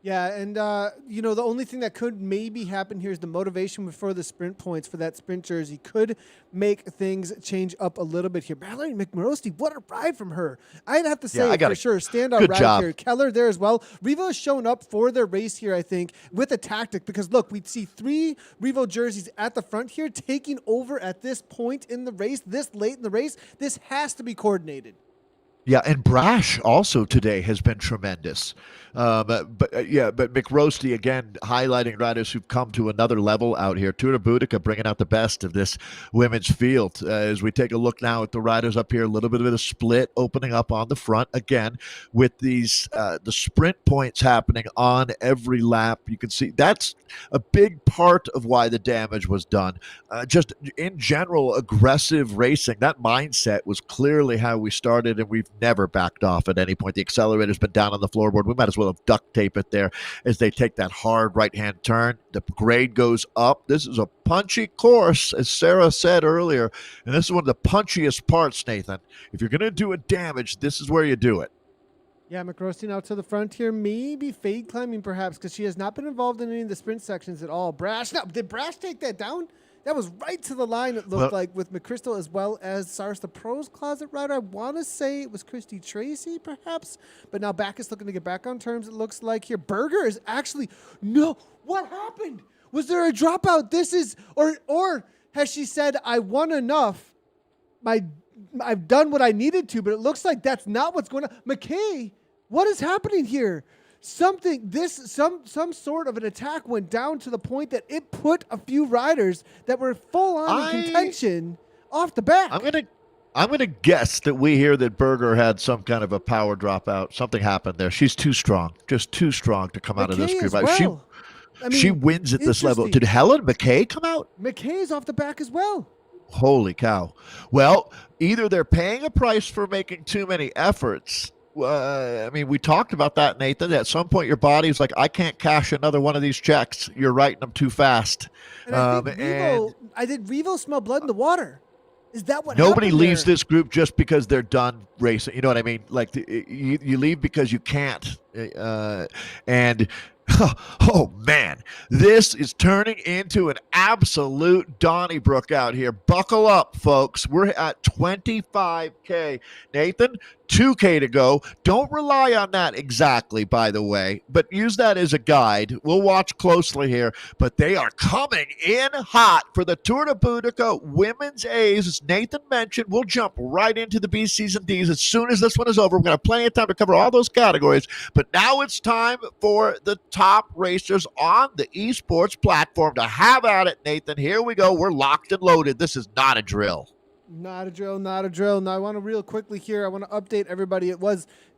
Yeah, and, the only thing that could maybe happen here is the motivation for the sprint points for that sprint jersey could make things change up a little bit here. Valerie McMurrosti, what a ride from her. I'd have to say, for sure, standout ride job here. Keller there as well. Revo has shown up for their race here, I think, with a tactic because, look, we see 3 Revo jerseys at the front here taking over at this point in the race, this late in the race. This has to be coordinated. Yeah, and Brash also today has been tremendous. But McRoasty, again, highlighting riders who've come to another level out here. Tour de Boudicca bringing out the best of this women's field. As we take a look now at the riders up here, a little bit of a split opening up on the front. Again, with these the sprint points happening on every lap. You can see that's a big part of why the damage was done. Just in general, aggressive racing. That mindset was clearly how we started, and we've never backed off at any point. The accelerator's been down on the floorboard. We might as well have duct tape it there as they take that hard right-hand turn. The grade goes up. This is a punchy course, as Sarah said earlier, and this is one of the punchiest parts, Nathan. If you're going to do a damage, this is where you do it. Yeah, McRoasting out to the front here. Maybe fade climbing, perhaps, because she has not been involved in any of the sprint sections at all. Brash, now, did Brash take that down? That was right to the line, it looked like, with McChrystal as well as Cyrus the Pro's closet rider. I want to say it was Christy Tracy, perhaps. But now Backus looking to get back on terms, it looks like here. Berger is actually... No, what happened? Was there a dropout? This is... Or has she said, I won enough. I've done what I needed to, but it looks like that's not what's going on. McKay, what is happening here? Some sort of an attack went down to the point that it put a few riders that were full on in contention off the back. I'm gonna guess that we hear that Berger had some kind of a power dropout. Something happened there. She's too strong, just too strong to come out of this group. Well. She wins at this level. Did Helen McKay come out? McKay is off the back as well. Holy cow. Well, either they're paying a price for making too many efforts, I mean, we talked about that, Nathan. At some point, your body's like, I can't cash another one of these checks. You're writing them too fast. And I think And Revo smell blood in the water. Is that what nobody happened leaves there? this group just because they're done racing. You know what I mean? Like you leave because you can't. And oh man, this is turning into an absolute Donnybrook out here. Buckle up, folks. We're at 25K. Nathan, 2K to go. Don't rely on that exactly, by the way, but use that as a guide. We'll watch closely here, but they are coming in hot for the Tour de Boudicca Women's A's. As Nathan mentioned, we'll jump right into the B C's and D's as soon as this one is over. We're going to have plenty of time to cover all those categories, but now it's time for the top racers on the esports platform to have at it, Nathan. Here we go. We're locked and loaded. This is not a drill. Not a drill, not a drill. Now, I want to real quickly here, I want to update everybody.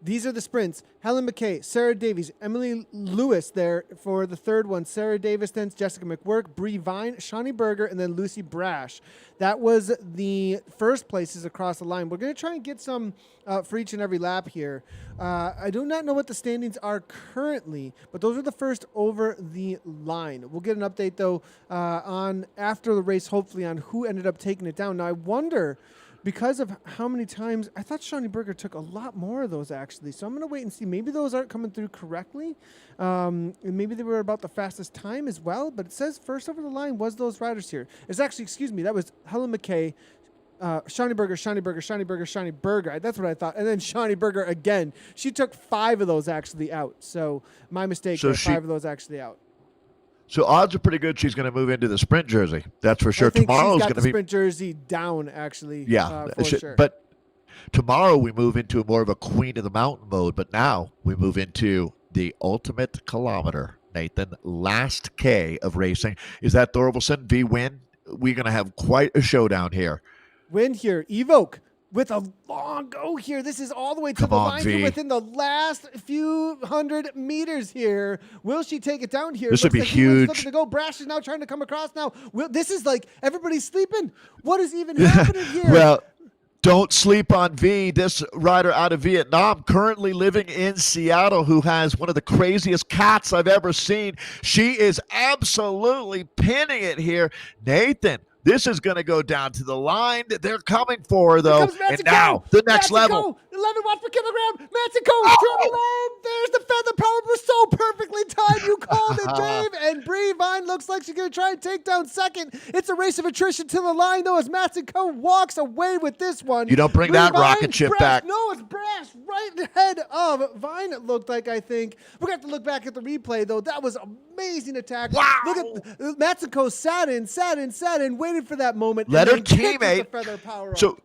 These are the sprints. Helen McKay, Sarah Davies, Emily Lewis there for the third one. Sarah Davis, then Jessica McWork, Bree Vine, Shawnee Berger, and then Lucy Brash. That was the first places across the line. We're going to try and get some for each and every lap here. I do not know what the standings are currently, but those are the first over the line. We'll get an update, though, on after the race, hopefully, on who ended up taking it down. Now, I wonder, because of how many times, I thought Shawnee Berger took a lot more of those, actually. So I'm going to wait and see. Maybe those aren't coming through correctly. And maybe they were about the fastest time as well. But it says first over the line was those riders here. It's actually, excuse me, that was Helen McKay, Shawnee Berger, Shawnee Berger, Shawnee Berger, Shawnee Berger. That's what I thought. And then Shawnee Berger again. She took 5 of those actually out. So my mistake, so 5 of those actually out. So odds are pretty good she's going to move into the sprint jersey. That's for sure. I think Tomorrow's she's got going to the be sprint jersey down, actually. Yeah, for sure. But tomorrow we move into more of a Queen of the Mountain mode. But now we move into the ultimate kilometer, Nathan. Last K of racing. Is that Thorvaldsen v Win? We're going to have quite a showdown here. Win here. Evoke with a long go here. This is all the way to the line here within the last few hundred meters here. Will she take it down here? This would be huge. Looking to go. Brash is now trying to come across now. This is like everybody's sleeping. What is even happening here? Well, don't sleep on V, this rider out of Vietnam, currently living in Seattle, who has one of the craziest cats I've ever seen. She is absolutely pinning it here. Nathan, this is going to go down to the line. They're coming for her, though. And now, the next level. 11 watts per kilogram. Mexico to the line. There's the feather power. Was so perfectly timed. You called it, Dave. And Bree Vine looks like she's going to try and take down second. It's a race of attrition to the line, though, as Mexico walks away with this one. You don't bring that rocket ship back. No, it's Brash right ahead of Vine, it looked like, I think. We're going to have to look back at the replay, though. That was amazing attack. Wow. Look at Mexico sat in, waited for that moment. Let her teammate. The feather power so, up.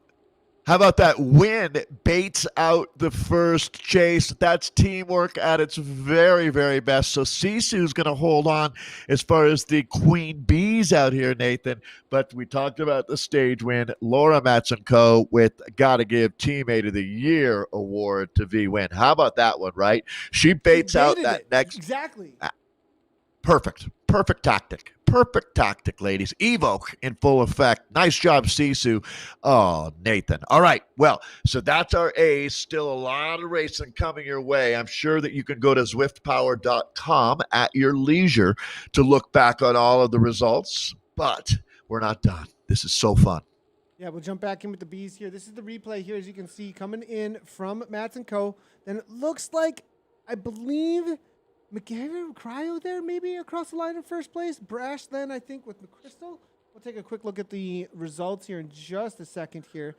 How about that? Win baits out the first chase. That's teamwork at its very, very best. So Sisu's going to hold on as far as the queen bees out here, Nathan. But we talked about the stage win. Laura Matsenko with Gotta Give Teammate of the Year award to V-Win. How about that one, right? She baits out that next. Exactly. Perfect tactic, ladies. Evoke in full effect. Nice job, Sisu. Oh, Nathan. All right. Well, so that's our A's. Still a lot of racing coming your way. I'm sure that you can go to zwiftpower.com at your leisure to look back on all of the results, but we're not done. This is so fun. Yeah, we'll jump back in with the bees here. This is the replay here, as you can see, coming in from Mats & Co. Then it looks like, I believe, McGarry Cryo there, maybe across the line in first place. Brash then, I think, with McChrystal. We'll take a quick look at the results here in just a second here.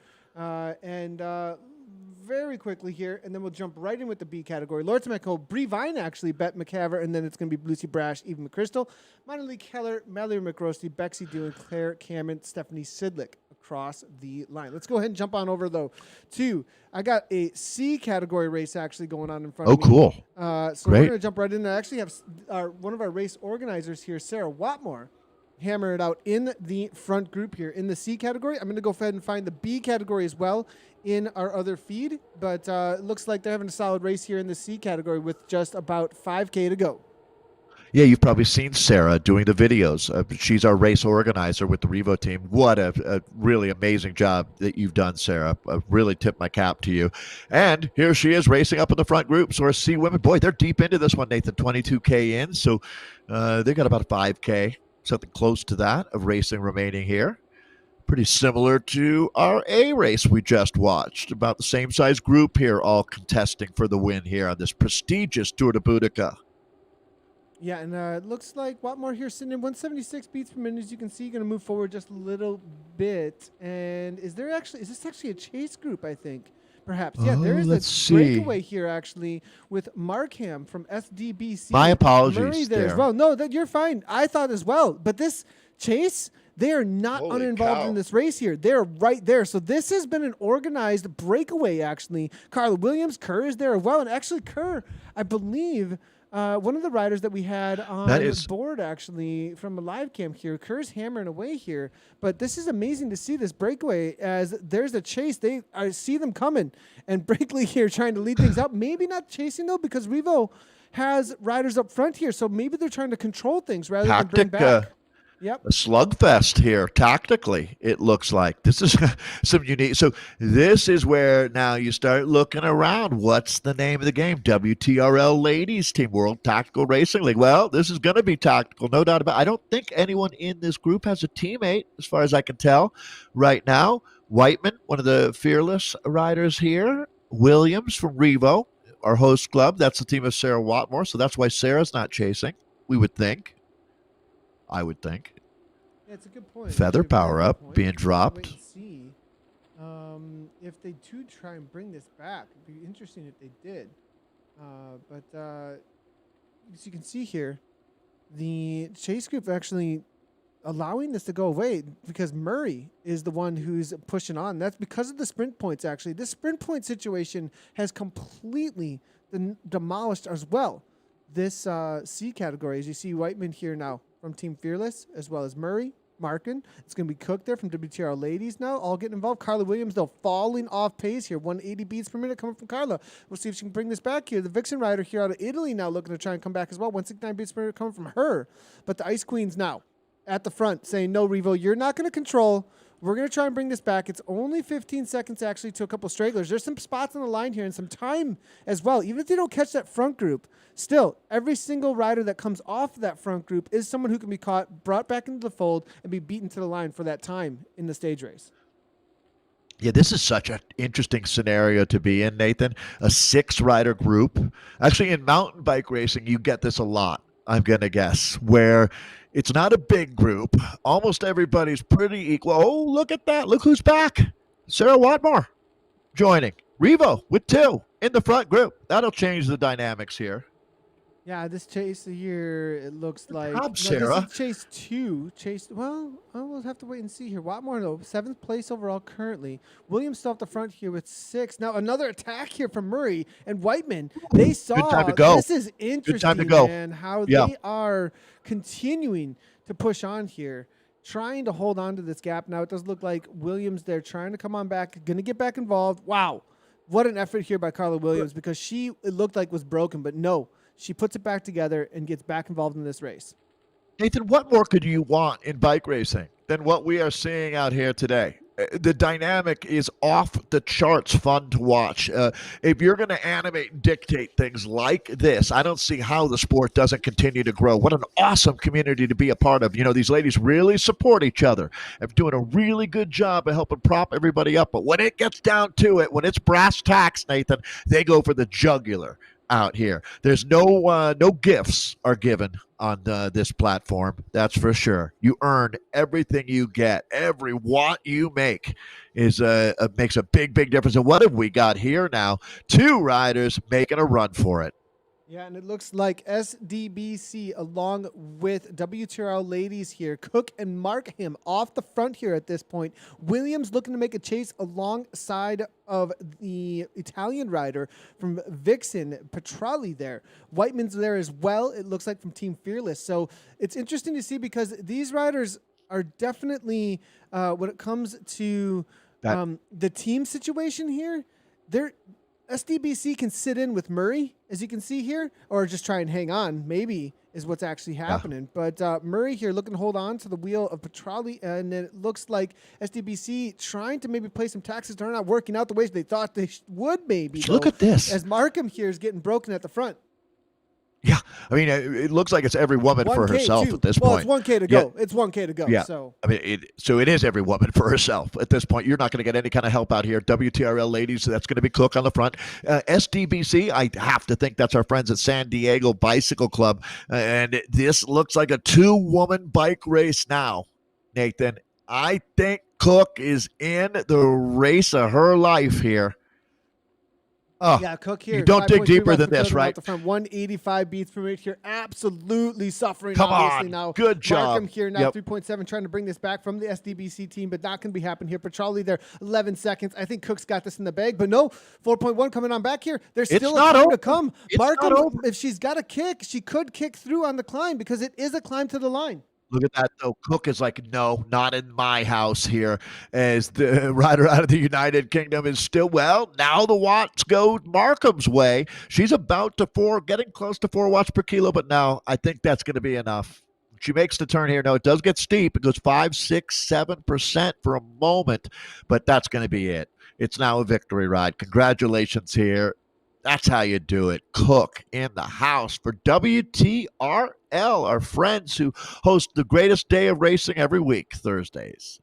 Very quickly here, and then we'll jump right in with the B category. Lord Meco, Bree Vine actually, Bet McCaver, and then it's going to be Lucy Brash, Eva McChrystal, Monica Lee Keller, Mallory McRosty, Bexy Doolan, Claire Cameron, Stephanie Sidlick across the line. Let's go ahead and jump on over, though, to I got a C category race actually going on in front of me. Oh, cool. So we're going to jump right in. I actually have one of our race organizers here, Sarah Watmore, hammer it out in the front group here in the C category. I'm going to go ahead and find the B category as well in our other feed, but it looks like they're having a solid race here in the C category with just about 5K to go. Yeah, you've probably seen Sarah doing the videos. She's our race organizer with the REVO team. What a really amazing job that you've done, Sarah. I really tip my cap to you. And here she is racing up in the front group. So our C women, boy, they're deep into this one, Nathan. 22K in. So they got about a 5K, something close to that of racing remaining here. Pretty similar to our A race we just watched. About the same size group here, all contesting for the win here on this prestigious Tour de Boudicca. Yeah, and it looks like Watmore here sitting in 176 beats per minute. As you can see, going to move forward just a little bit. And is this actually a chase group, I think? Perhaps. Yeah, there is a breakaway here, actually, with Markham from SDBC. My apologies. Murray there as well. No, you're fine. I thought as well. But this chase, they are not uninvolved in this race here. They're right there. So this has been an organized breakaway, actually. Carla Williams, Kerr is there as well. And actually, Kerr, I believe... one of the riders that we had on board, actually, from a live cam here, Kerr's hammering away here. But this is amazing to see this breakaway as there's a chase. I see them coming. And Brinkley here trying to lead things up. Maybe not chasing, though, because Revo has riders up front here. So maybe they're trying to control things rather than bring back. Yep. A slugfest here, tactically, it looks like. This is some unique. So this is where now you start looking around. What's the name of the game? WTRL Ladies Team, World Tactical Racing League. Well, this is going to be tactical, no doubt about it. I don't think anyone in this group has a teammate, as far as I can tell right now. Whiteman, one of the fearless riders here. Williams from Revo, our host club. That's the team of Sarah Watmore, so that's why Sarah's not chasing, we would think. I would think. Yeah, it's a good point. Feather power up being dropped. Wait and see if they do try and bring this back. It'd be interesting if they did. But as you can see here, the chase group actually allowing this to go away because Murray is the one who's pushing on. That's because of the sprint points, actually. This sprint point situation has completely demolished as well this C category. As you see Whiteman here now from Team Fearless, as well as Murray, Markin. It's going to be Cook there from WTRL Ladies now, all getting involved. Carla Williams, though, falling off pace here. 180 beats per minute coming from Carla. We'll see if she can bring this back here. The Vixen rider here out of Italy now looking to try and come back as well. 169 beats per minute coming from her. But the Ice Queens now at the front saying, no, Revo, you're not going to control. We're going to try and bring this back. It's only 15 seconds, actually, to a couple stragglers. There's some spots on the line here and some time as well. Even if they don't catch that front group, still, every single rider that comes off that front group is someone who can be caught, brought back into the fold, and be beaten to the line for that time in the stage race. Yeah, this is such an interesting scenario to be in, Nathan. A 6-rider group. Actually, in mountain bike racing, you get this a lot, I'm going to guess, where it's not a big group. Almost everybody's pretty equal. Oh, look at that. Look who's back. Sarah Watmore joining. Revo with 2 in the front group. That'll change the dynamics here. Yeah, this chase here, it looks like. Good job, Sarah. This is chase 2. Well, we'll have to wait and see here. Watmore, though, 7th place overall currently. Williams still up the front here with 6. Now, another attack here from Murray and Whiteman. They saw. Good time to go. This is interesting, Good time to go. man, how they are continuing to push on here, trying to hold on to this gap. Now, it does look like Williams there trying to come on back, going to get back involved. Wow. What an effort here by Carla Williams, because it looked like was broken, but no. She puts it back together and gets back involved in this race. Nathan, what more could you want in bike racing than what we are seeing out here today? The dynamic is off the charts fun to watch. If you're going to animate and dictate things like this, I don't see how the sport doesn't continue to grow. What an awesome community to be a part of. You know, these ladies really support each other and doing a really good job of helping prop everybody up. But when it gets down to it, when it's brass tacks, Nathan, they go for the jugular out here. There's no gifts are given on this platform. That's for sure. You earn everything you get. Every watt you make is makes a big difference. And what have we got here now? 2 riders making a run for it. Yeah, and it looks like SDBC along with WTRL Ladies here. Cook and Markham off the front here at this point. Williams looking to make a chase alongside of the Italian rider from Vixen, Petrelli there. Whiteman's there as well, it looks like, from Team Fearless. So it's interesting to see because these riders are definitely, when it comes to the team situation here, SDBC can sit in with Murray, as you can see here, or just try and hang on, maybe, is what's actually happening. But Murray here looking to hold on to the wheel of Petrali, and it looks like SDBC trying to maybe play some taxes. They're not working out the ways they thought they would maybe. Look at this. As Markham here is getting broken at the front. Yeah, I mean, it looks like it's every woman for herself too. at this well, point. It's 1K to go. It's 1K to go. Yeah. So I mean, so it is every woman for herself at this point. You're not going to get any kind of help out here. WTRL ladies, that's going to be Cook on the front. SDBC, I have to think that's our friends at San Diego Bicycle Club. And this looks like a 2-woman bike race now, Nathan. I think Cook is in the race of her life here. Oh, yeah, Cook here. You don't dig deeper than this, right? The front 185 beats per minute here. Absolutely suffering. Come obviously on. Now. Good job. Markham here now 3.7 trying to bring this back from the SDBC team, but not going to be happening here. Petrali there 11 seconds. I think Cook's got this in the bag, but no, 4.1 coming on back here. There's still a time to come. Markham, if she's got a kick, she could kick through on the climb because it is a climb to the line. Look at that, though. Cook is like, no, not in my house here. As the rider out of the United Kingdom is still, well, now the watts go Markham's way. She's about to getting close to 4 watts per kilo, but now I think that's going to be enough. She makes the turn here. No, it does get steep. It goes 5, 6, 7% for a moment, but that's going to be it. It's now a victory ride. Congratulations here. That's how you do it. Cook in the house for WTRL, our friends who host the greatest day of racing every week, Thursdays.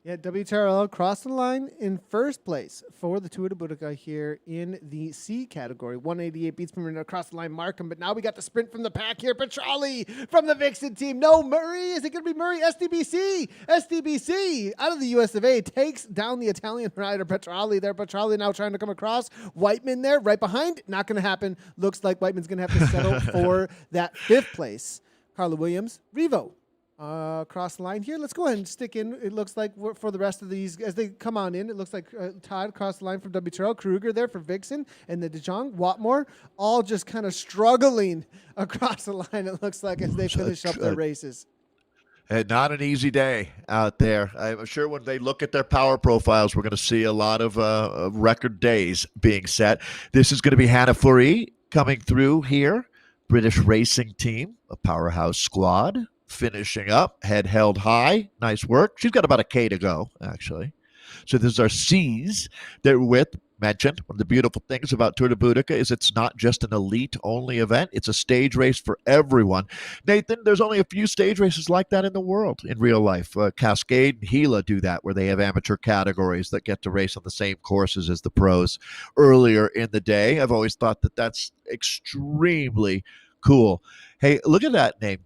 Yeah, WTRL crossed the line in first place for the Tour de Boudicca here in the C category. 188 beats per minute across the line, Markham. But now we got the sprint from the pack here. Petrali from the Vixen team. No, Murray. Is it going to be Murray? SDBC. SDBC out of the US of A takes down the Italian rider Petrali there. Petrali now trying to come across. Whiteman there right behind. Not going to happen. Looks like Whiteman's going to have to settle for that 5th place. Carla Williams, Revo. Across the line here. Let's go ahead and stick in. It looks like for the rest of these, as they come on in, it looks like Todd across the line from WTRL, Kruger there for Vixen, and the De Jong, Watmore, all just kind of struggling across the line, it looks like, as they finish up their races. Not an easy day out there. I'm sure when they look at their power profiles, we're going to see a lot of record days being set. This is going to be Hannah Fourie coming through here. British racing team, a powerhouse squad. Finishing up, head held high. Nice work. She's got about a K to go, actually. So this is our C's that we're mentioned. One of the beautiful things about Tour de Boudicca is it's not just an elite-only event. It's a stage race for everyone. Nathan, there's only a few stage races like that in the world in real life. Cascade and Gila do that, where they have amateur categories that get to race on the same courses as the pros earlier in the day. I've always thought that that's extremely cool. Hey, look at that name.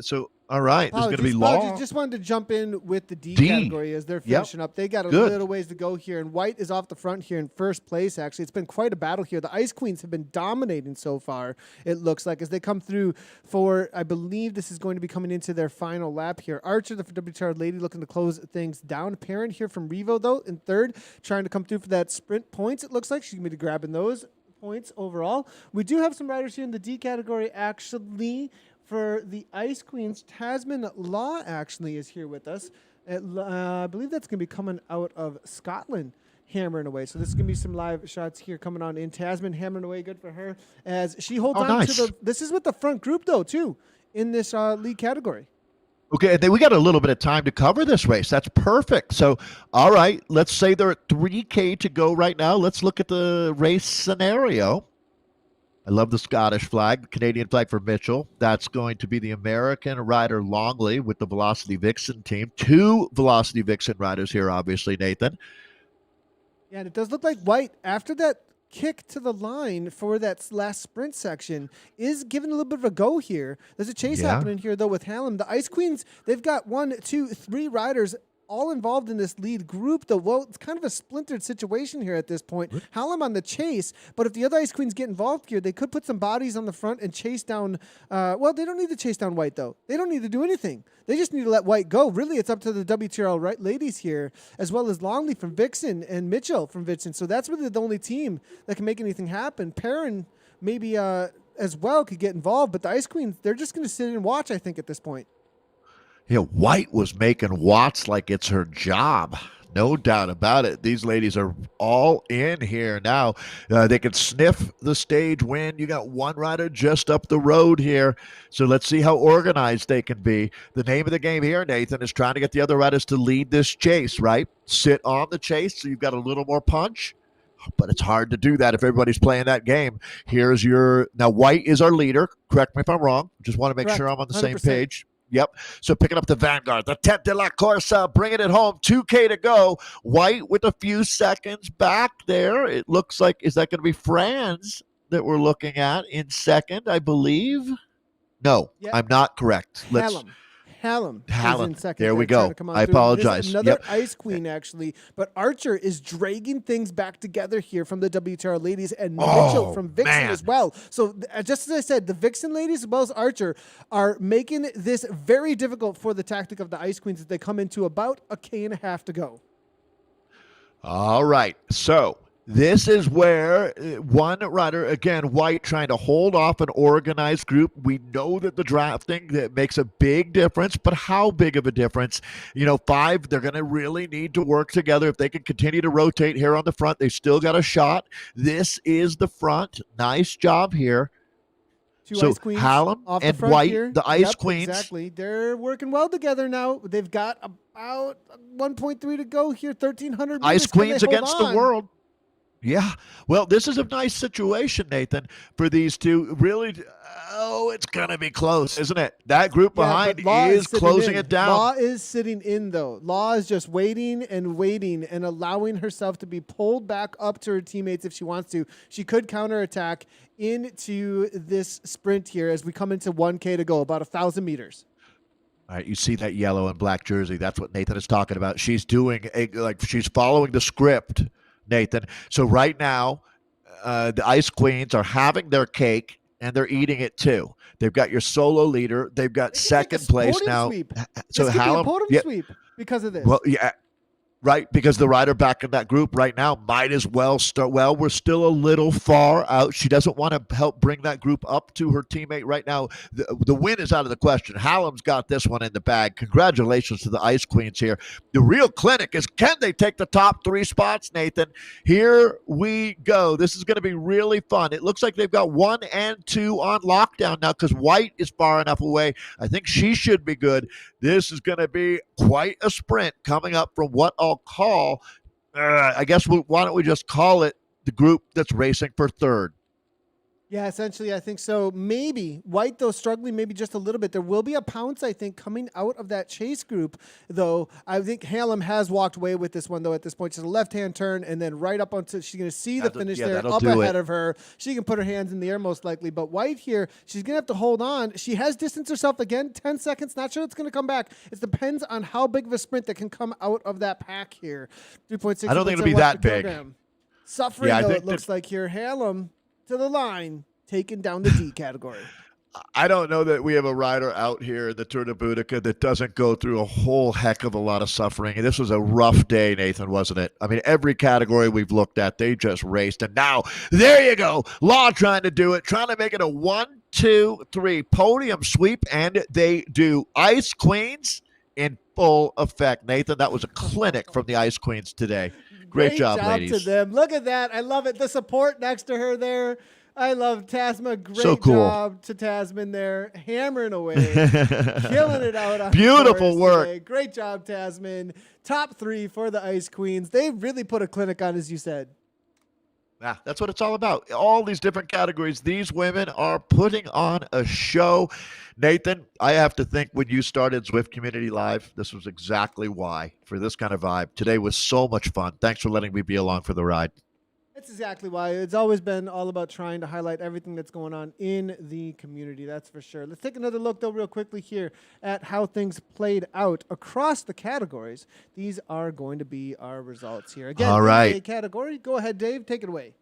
So, all right, this is going to be long. Just wanted to jump in with the D category as they're finishing up. They got a little ways to go here, and White is off the front here in first place, actually. It's been quite a battle here. The Ice Queens have been dominating so far, it looks like, as they come through for, I believe this is going to be coming into their final lap here. Archer, the WTR lady, looking to close things down. Parent here from Revo, though, in third, trying to come through for that sprint points, it looks like. She's going to be grabbing those points overall. We do have some riders here in the D category, actually. For the Ice Queens, Tasman Law actually is here with us. I believe that's going to be coming out of Scotland, hammering away. So this is going to be some live shots here coming on in. Tasman hammering away, good for her. As she holds on to the... This is with the front group, though, too, in this lead category. Okay, then we got a little bit of time to cover this race. That's perfect. So, all right, let's say they're at 3K to go right now. Let's look at the race scenario. I love the Scottish flag, the Canadian flag for Mitchell. That's going to be the American rider Longley with the Velocity Vixen team. 2 Velocity Vixen riders here, obviously, Nathan. Yeah, and it does look like White, after that kick to the line for that last sprint section, is giving a little bit of a go here. There's a chase happening here, though, with Hallam. The Ice Queens, they've got 1, 2, 3 riders all involved in this lead group, though. Well, it's kind of a splintered situation here at this point. Hallam on the chase, but if the other Ice Queens get involved here, they could put some bodies on the front and chase down. Well, they don't need to chase down White, though. They don't need to do anything. They just need to let White go. Really, it's up to the WTRL ladies here, as well as Longley from Vixen and Mitchell from Vixen. So that's really the only team that can make anything happen. Perrin maybe as well could get involved, but the Ice Queens, they're just going to sit and watch, I think, at this point. Yeah, White was making watts like it's her job, no doubt about it. These ladies are all in here now. They can sniff the stage win. You got one rider just up the road here. So let's see how organized they can be. The name of the game here, Nathan, is trying to get the other riders to lead this chase, right? Sit on the chase so you've got a little more punch. But it's hard to do that if everybody's playing that game. Here's your now. White is our leader. Correct me if I'm wrong. Just want to make sure I'm on the 100%. same page. Yep. So picking up the Vanguard, the Tête de la Course, bringing it home. 2K to go. White with a few seconds back there. It looks like, is that going to be Franz that we're looking at in second, I believe? No, Yep. I'm not correct. Hallam is Hallam. in second. There we go. I through. apologize. This is another Yep. Ice Queen, actually. But Archer is dragging things back together here from the WTRL ladies and Mitchell from Vixen as well. So just as I said, the Vixen ladies as well as Archer are making this very difficult for the tactic of the Ice Queens as they come into about a K.5 to go. All right. So this is where one rider, again, White, trying to hold off an organized group. We know that the drafting that makes a big difference, but how big of a difference? 5, they're going to really need to work together. If they can continue to rotate here on the front, they still got a shot. This is the front. Nice job here. Two Ice Queens Hallam off and the front White, here. the Ice Yep, Queens. Exactly. They're working well together now. They've got about 1.3 to go here, 1,300 meters. Ice Queens against the world. Yeah. Well, this is a nice situation, Nathan, for these two. Really, it's going to be close, isn't it? That group behind is closing it down. Law is sitting in, though. Law is just waiting and allowing herself to be pulled back up to her teammates if she wants to. She could counterattack into this sprint here as we come into 1K to go, about 1,000 meters. All right, you see that yellow and black jersey. That's what Nathan is talking about. She's doing she's following the script, Nathan. So right now, the Ice Queens are having their cake and they're eating it too. They've got your solo leader. They've got second place now. Sweep. So this could Hallam, be a podium sweep because of this. Well, yeah. Right, because the rider back in that group right now might as well start. Well, we're still a little far out. She doesn't want to help bring that group up to her teammate right now. The win is out of the question. Hallam's got this one in the bag. Congratulations to the Ice Queens here. The real clinic is, can they take the top 3 spots, Nathan? Here we go. This is going to be really fun. It looks like they've got 1 and 2 on lockdown now because White is far enough away. I think she should be good. This is going to be quite a sprint coming up from what I'll call, I guess, why don't we just call it the group that's racing for third? Yeah, essentially, I think so. Maybe White, though, struggling maybe just a little bit. There will be a pounce, I think, coming out of that chase group, though. I think Hallam has walked away with this one, though, at this point. She's a left-hand turn, and then right up onto, she's going to see the finish there, up ahead of her. She can put her hands in the air, most likely. But White here, she's going to have to hold on. She has distanced herself again, 10 seconds. Not sure it's going to come back. It depends on how big of a sprint that can come out of that pack here. 3.6. I don't think it'll be that big. Suffering, though, it looks like here. Hallam to the line, taking down the D category. I don't know that we have a rider out here in the Tour de Boudicca that doesn't go through a whole heck of a lot of suffering. And this was a rough day, Nathan, wasn't it? I mean, every category we've looked at, they just raced. And now, there you go. Law trying to do it, trying to make it a 1, 2, 3 podium sweep. And they do. Ice Queens in full effect. Nathan, that was a clinic from the Ice Queens today. Great job, ladies. To them. Look at that. I love it. The support next to her there. I love Tasma. Great so cool. job to Tasman there. Hammering away. Killing it out. On Beautiful work. Today. Great job, Tasman. Top 3 for the Ice Queens. They really put a clinic on, as you said. Yeah, that's what it's all about. All these different categories. These women are putting on a show. Nathan, I have to think when you started Zwift Community Live, this was exactly why, for this kind of vibe. Today was so much fun. Thanks for letting me be along for the ride. That's exactly why. It's always been all about trying to highlight everything that's going on in the community, that's for sure. Let's take another look, though, real quickly here at how things played out across the categories. These are going to be our results here. Again, all right. category. Go ahead, Dave. Take it away.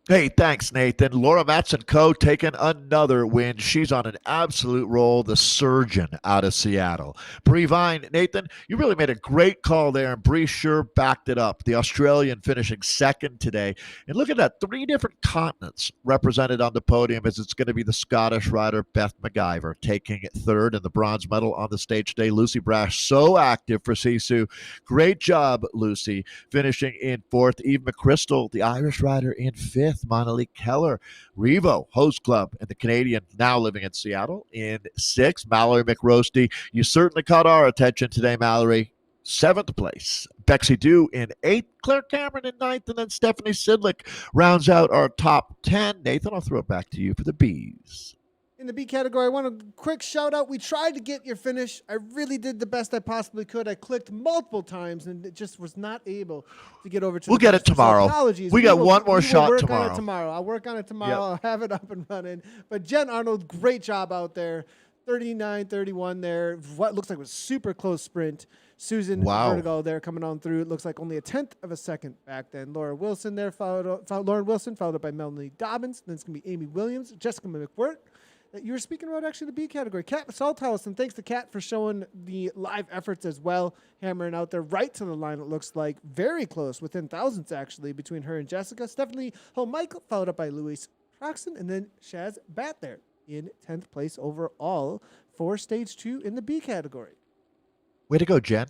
Hey, thanks, Nathan. Laura Matson-Co taking another win. She's on an absolute roll, the surgeon out of Seattle. Bree Vine, Nathan, you really made a great call there, and Bree sure backed it up. The Australian finishing second today. And look at that, 3 different continents represented on the podium, as it's going to be the Scottish rider Beth McIver taking third, and the bronze medal on the stage today. Lucy Brash, so active for Sisu. Great job, Lucy, finishing in fourth. Eve McChrystal, the Irish rider, in fifth. Monalik Keller, Revo, Host Club, and the Canadian now living in Seattle in sixth. Mallory McRoasty, you certainly caught our attention today, Mallory. Seventh place. Bexy Dew in eighth. Claire Cameron in ninth. And then Stephanie Sidlick rounds out our top 10. Nathan, I'll throw it back to you for the Bs. In the B category, I want a quick shout out. We tried to get your finish. I really did the best I possibly could. I clicked multiple times and it just was not able to get over to We'll the get finish. it tomorrow. So apologies. We got one more shot work tomorrow. On it tomorrow. I'll work on it tomorrow. Yep. I'll have it up and running. But Jen Arnold, great job out there. 39-31 there. What looks like was super close sprint. Susan Vertigo there coming on through. It looks like only a 1/10 of a second back then. Lauren Wilson there, followed up by Melanie Dobbins. Then it's going to be Amy Williams, Jessica Mcword. You were speaking about actually the B category. Kat Salthouse, thanks to Kat for showing the live efforts as well, hammering out there right to the line. It looks like very close, within thousands actually, between her and Jessica. Stephanie Michael, followed up by Louise Proxon, and then Shaz Bat there in 10th place overall for stage 2 in the B category. Way to go, Jen.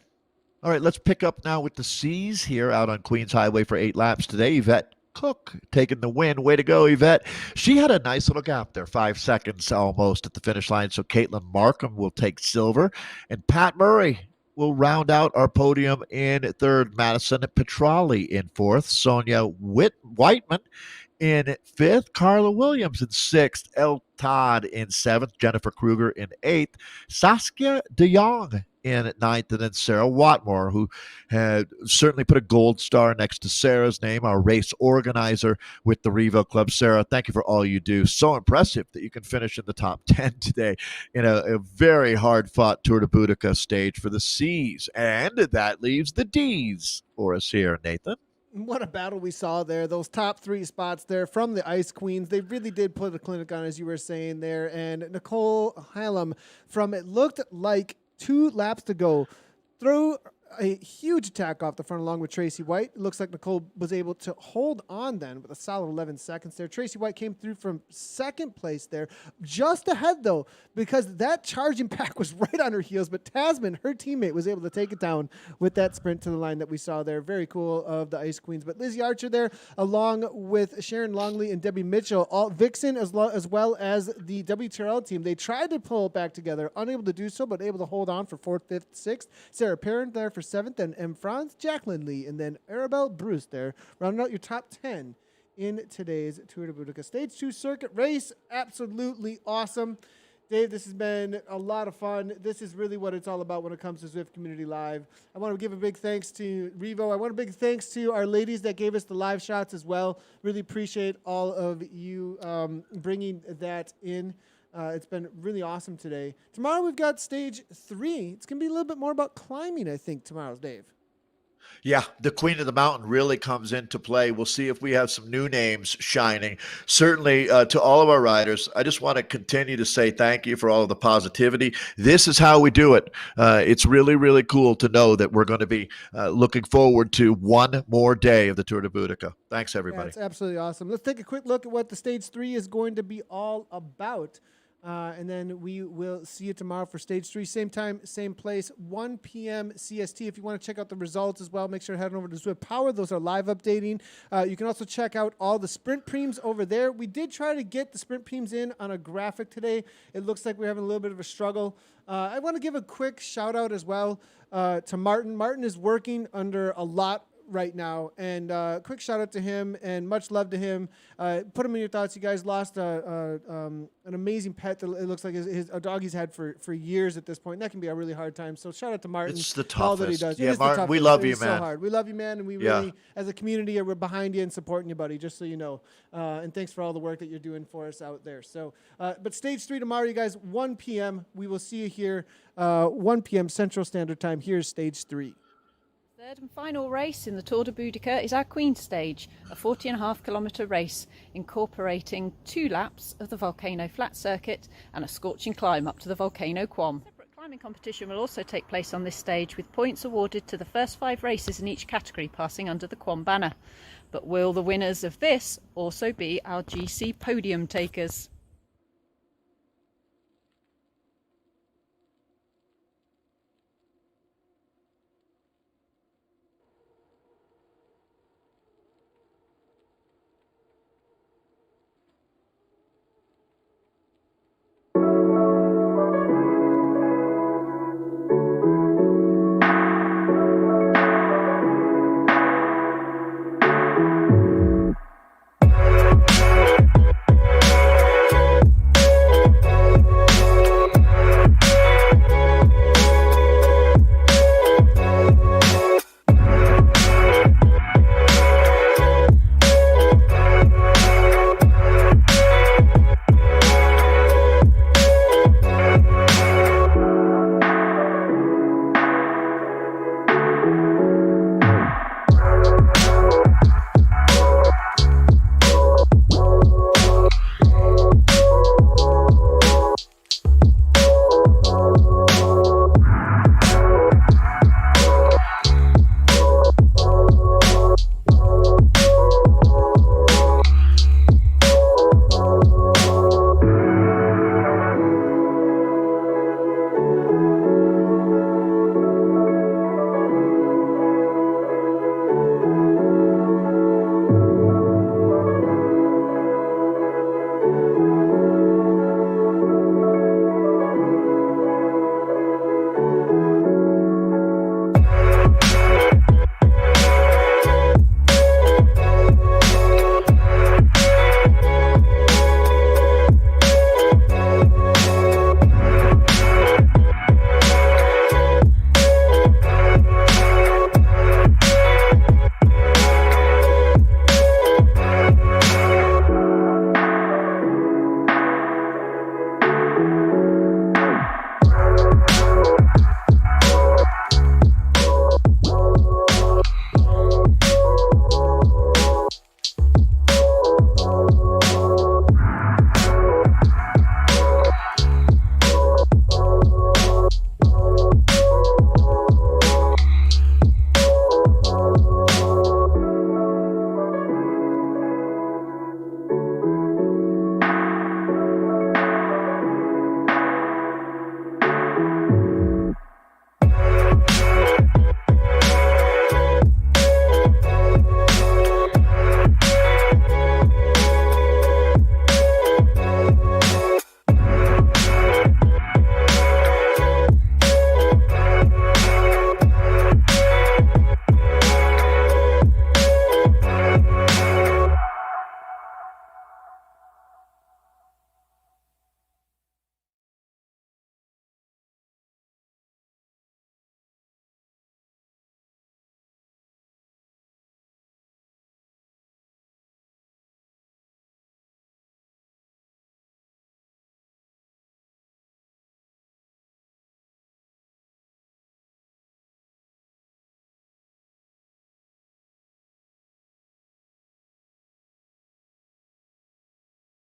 All right, let's pick up now with the C's here out on Queens Highway for 8 laps today. Yvette Cook taking the win. Way to go, Yvette. She had a nice little gap there, 5 seconds almost at the finish line. So Caitlin Markham will take silver. And Pat Murray will round out our podium in third. Madison Petrali in fourth. Sonia Whiteman in fifth. Carla Williams in sixth. El Todd in seventh. Jennifer Kruger in eighth. Saskia de Jong in at ninth, and then Sarah Watmore, who had certainly put a gold star next to Sarah's name, our race organizer with the Revo Club. Sarah, thank you for all you do. So impressive that you can finish in the top 10 today in a very hard-fought Tour de Boudicca stage for the C's. And that leaves the D's for us here, Nathan. What a battle we saw there. Those top 3 spots there from the Ice Queens. They really did put a clinic on, as you were saying there. And Nicole Hallam, from it looked like 2 laps to go, threw a huge attack off the front along with Tracy White. It looks like Nicole was able to hold on then with a solid 11 seconds there. Tracy White came through from second place there, just ahead though, because that charging pack was right on her heels, but Tasman, her teammate, was able to take it down with that sprint to the line that we saw there. Very cool of the Ice Queens. But Lizzie Archer there, along with Sharon Longley and Debbie Mitchell, all Vixen as well as the WTRL team, they tried to pull it back together, unable to do so, but able to hold on for 4th, 5th, 6th. Sarah Parent there for 7th, and M. Franz, Jacqueline Lee, and then Arabelle Bruce there, rounding out your top 10 in today's Tour de Boudicca Stage 2 circuit race. Absolutely awesome. Dave, this has been a lot of fun. This is really what it's all about when it comes to Zwift Community Live. I want to give a big thanks to Revo. I want a big thanks to our ladies that gave us the live shots as well. Really appreciate all of you bringing that in. It's been really awesome today. Tomorrow we've got stage 3. It's going to be a little bit more about climbing, I think, tomorrow, Dave. Yeah, the Queen of the Mountain really comes into play. We'll see if we have some new names shining. Certainly, to all of our riders, I just want to continue to say thank you for all of the positivity. This is how we do it. It's really, really cool to know that we're going to be looking forward to one more day of the Tour de Boudica. Thanks, everybody. Yeah, it's absolutely awesome. Let's take a quick look at what the stage 3 is going to be all about. And then we will see you tomorrow for stage 3. Same time, same place, 1 p.m. CST. If you want to check out the results as well, make sure to head over to Zwift Power. Those are live updating. You can also check out all the sprint preems over there. We did try to get the sprint preems in on a graphic today. It looks like we're having a little bit of a struggle. I want to give a quick shout out as well to Martin. Martin is working under a lot right now, and quick shout out to him and much love to him. Put him in your thoughts. You guys lost an amazing pet that it looks like a dog he's had for years at this point, and that can be a really hard time. So shout out to Martin. It's the toughest. All that he does. Yeah, Martin, we love you, man. So hard. We love you, man, and we really, as a community, we're behind you and supporting you, buddy, just so you know. And thanks for all the work that you're doing for us out there. So, but stage 3 tomorrow, you guys, 1 p.m. We will see you here, 1 p.m. Central Standard Time. Here's stage 3. Third and final race in the Tour de Boudicca is our Queen Stage, a 40.5-kilometre race incorporating 2 laps of the Volcano Flat Circuit and a scorching climb up to the Volcano Quam. A separate climbing competition will also take place on this stage, with points awarded to the first 5 races in each category passing under the Quam banner. But will the winners of this also be our GC podium takers?